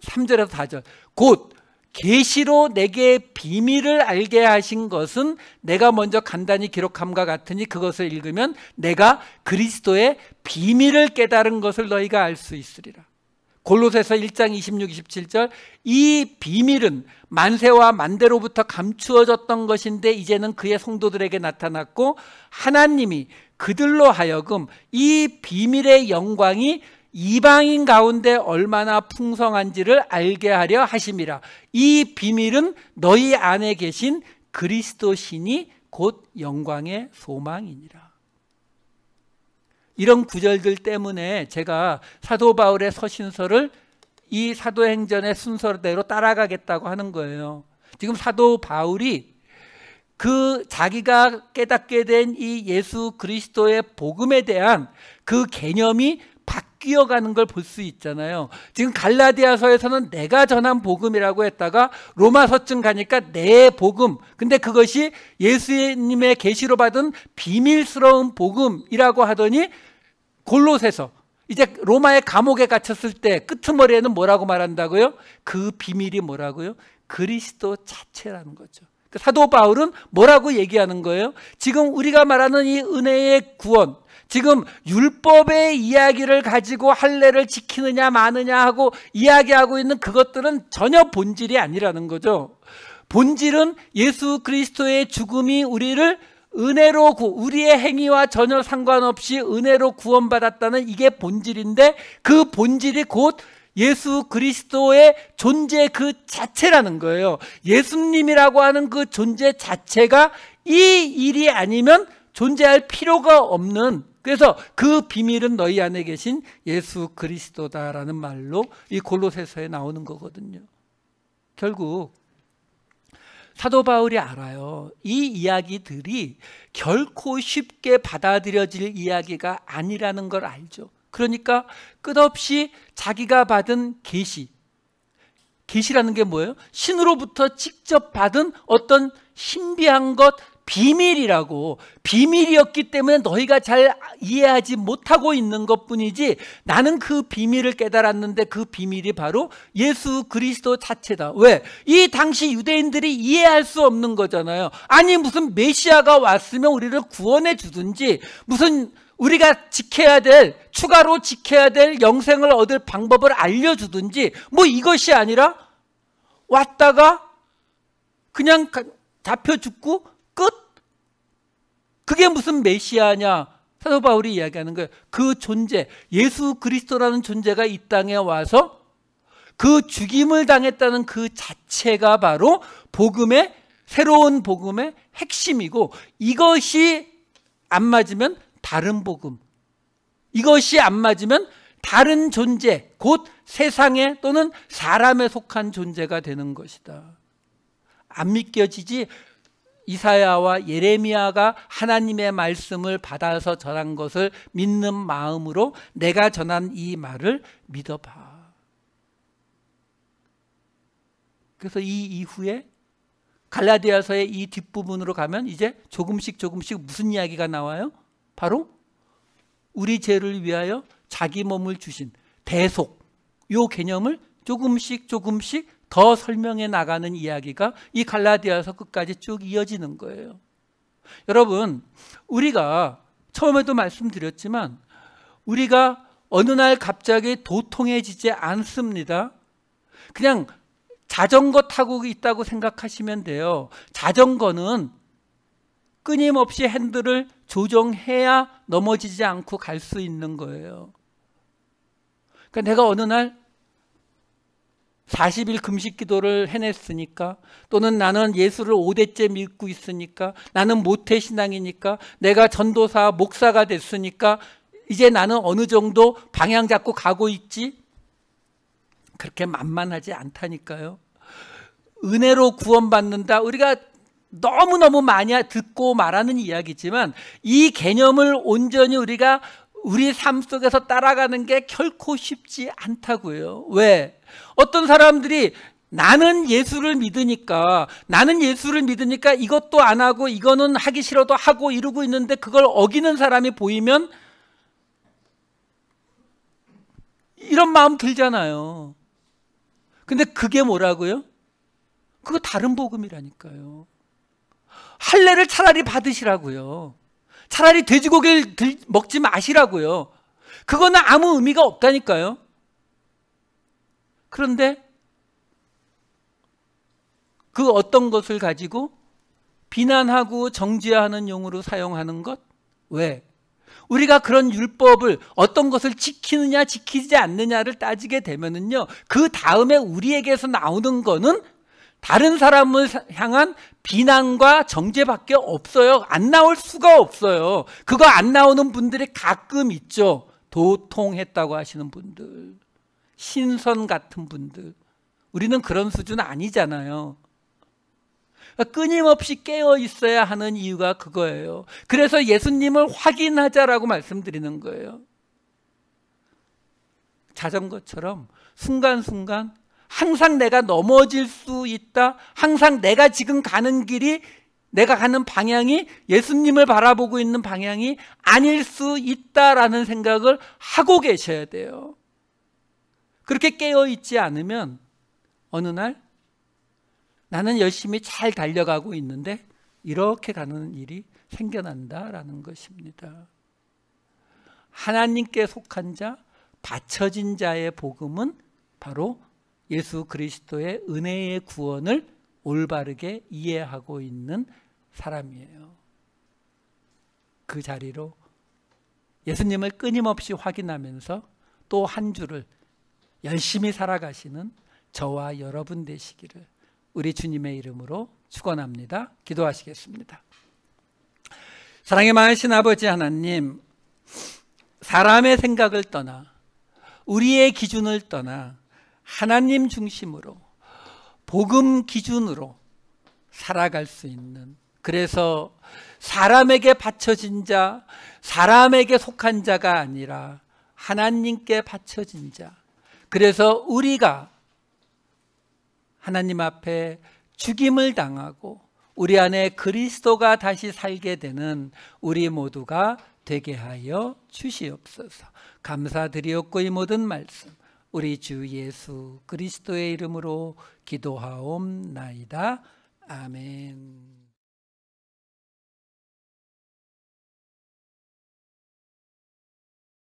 3절에서 4절. 곧 계시로 내게 비밀을 알게 하신 것은 내가 먼저 간단히 기록함과 같으니 그것을 읽으면 내가 그리스도의 비밀을 깨달은 것을 너희가 알 수 있으리라. 골로새서 1장 26, 27절. 이 비밀은 만세와 만대로부터 감추어졌던 것인데 이제는 그의 성도들에게 나타났고 하나님이 그들로 하여금 이 비밀의 영광이 이방인 가운데 얼마나 풍성한지를 알게 하려 하심이라. 이 비밀은 너희 안에 계신 그리스도 신이 곧 영광의 소망이니라. 이런 구절들 때문에 제가 사도 바울의 서신서를 이 사도행전의 순서대로 따라가겠다고 하는 거예요. 지금 사도 바울이 자기가 깨닫게 된 이 예수 그리스도의 복음에 대한 그 개념이 바뀌어가는 걸 볼 수 있잖아요. 지금 갈라디아서에서는 내가 전한 복음이라고 했다가 로마서쯤 가니까 내 복음, 근데 그것이 예수님의 계시로 받은 비밀스러운 복음이라고 하더니 골로새서, 이제 로마의 감옥에 갇혔을 때 끄트머리에는 뭐라고 말한다고요? 그 비밀이 뭐라고요? 그리스도 자체라는 거죠. 사도 바울은 뭐라고 얘기하는 거예요? 지금 우리가 말하는 이 은혜의 구원, 지금 율법의 이야기를 가지고 할례를 지키느냐 마느냐 하고 이야기하고 있는 그것들은 전혀 본질이 아니라는 거죠. 본질은 예수 그리스도의 죽음이 우리를 은혜로 우리의 행위와 전혀 상관없이 은혜로 구원받았다는 이게 본질인데 그 본질이 곧 예수 그리스도의 존재 그 자체라는 거예요. 예수님이라고 하는 그 존재 자체가 이 일이 아니면 존재할 필요가 없는, 그래서 그 비밀은 너희 안에 계신 예수 그리스도다라는 말로 이 골로새서에 나오는 거거든요. 결국 사도 바울이 알아요. 이 이야기들이 결코 쉽게 받아들여질 이야기가 아니라는 걸 알죠. 그러니까 끝없이 자기가 받은 계시라는 게 뭐예요? 신으로부터 직접 받은 어떤 신비한 것, 비밀이라고. 비밀이었기 때문에 너희가 잘 이해하지 못하고 있는 것뿐이지 나는 그 비밀을 깨달았는데 그 비밀이 바로 예수 그리스도 자체다. 왜? 이 당시 유대인들이 이해할 수 없는 거잖아요. 아니 무슨 메시아가 왔으면 우리를 구원해 주든지 무슨 우리가 추가로 지켜야 될 영생을 얻을 방법을 알려주든지 뭐 이것이 아니라 왔다가 그냥 잡혀 죽고 끝? 그게 무슨 메시아냐? 사도 바울이 이야기하는 거예요. 그 존재, 예수 그리스도라는 존재가 이 땅에 와서 그 죽임을 당했다는 그 자체가 바로 복음의, 새로운 복음의 핵심이고, 이것이 안 맞으면 다른 복음, 이것이 안 맞으면 다른 존재, 곧 세상에 또는 사람에 속한 존재가 되는 것이다. 안 믿겨지지? 이사야와 예레미야가 하나님의 말씀을 받아서 전한 것을 믿는 마음으로 내가 전한 이 말을 믿어봐. 그래서 이 이후에 갈라디아서의 이 뒷부분으로 가면 이제 조금씩 무슨 이야기가 나와요? 바로 우리 죄를 위하여 자기 몸을 주신 대속, 이 개념을 조금씩 더 설명해 나가는 이야기가 이 갈라디아서 끝까지 쭉 이어지는 거예요. 여러분, 우리가 처음에도 말씀드렸지만 우리가 어느 날 갑자기 도통해지지 않습니다. 그냥 자전거 타고 있다고 생각하시면 돼요. 자전거는 끊임없이 핸들을 조정해야 넘어지지 않고 갈 수 있는 거예요. 그러니까 내가 어느 날 40일 금식 기도를 해냈으니까, 또는 나는 예수를 5대째 믿고 있으니까, 나는 모태신앙이니까, 내가 전도사, 목사가 됐으니까 이제 나는 어느 정도 방향 잡고 가고 있지? 그렇게 만만하지 않다니까요. 은혜로 구원받는다, 우리가 너무너무 많이 듣고 말하는 이야기지만 이 개념을 온전히 우리가 우리 삶 속에서 따라가는 게 결코 쉽지 않다고요. 왜? 어떤 사람들이 나는 예수를 믿으니까 이것도 안 하고 이거는 하기 싫어도 하고 이러고 있는데 그걸 어기는 사람이 보이면 이런 마음 들잖아요. 근데 그게 뭐라고요? 그거 다른 복음이라니까요. 할례를 차라리 받으시라고요. 차라리 돼지고기를 먹지 마시라고요. 그거는 아무 의미가 없다니까요. 그런데 그 어떤 것을 가지고 비난하고 정죄하는 용어로 사용하는 것? 왜? 우리가 그런 율법을 어떤 것을 지키느냐 지키지 않느냐를 따지게 되면은요, 그 다음에 우리에게서 나오는 거는 다른 사람을 향한 비난과 정죄밖에 없어요. 안 나올 수가 없어요. 그거 안 나오는 분들이 가끔 있죠. 도통했다고 하시는 분들, 신선 같은 분들. 우리는 그런 수준 아니잖아요. 끊임없이 깨어 있어야 하는 이유가 그거예요. 그래서 예수님을 확인하자라고 말씀드리는 거예요. 자전거처럼 순간순간 항상 내가 넘어질 수 있다, 항상 내가 지금 가는 길이, 내가 가는 방향이 예수님을 바라보고 있는 방향이 아닐 수 있다라는 생각을 하고 계셔야 돼요. 그렇게 깨어있지 않으면 어느 날 나는 열심히 잘 달려가고 있는데 이렇게 가는 일이 생겨난다라는 것입니다. 하나님께 속한 자, 바쳐진 자의 복음은 바로 예수 그리스도의 은혜의 구원을 올바르게 이해하고 있는 사람이에요. 그 자리로 예수님을 끊임없이 확인하면서 또 한 주를 열심히 살아가시는 저와 여러분 되시기를 우리 주님의 이름으로 축원합니다. 기도하시겠습니다. 사랑의 많으신 아버지 하나님, 사람의 생각을 떠나 우리의 기준을 떠나 하나님 중심으로 복음 기준으로 살아갈 수 있는, 그래서 사람에게 바쳐진 자, 사람에게 속한 자가 아니라 하나님께 바쳐진 자, 그래서 우리가 하나님 앞에 죽임을 당하고 우리 안에 그리스도가 다시 살게 되는 우리 모두가 되게 하여 주시옵소서. 감사드리옵고 이 모든 말씀 우리 주 예수 그리스도의 이름으로 기도하옵나이다. 아멘.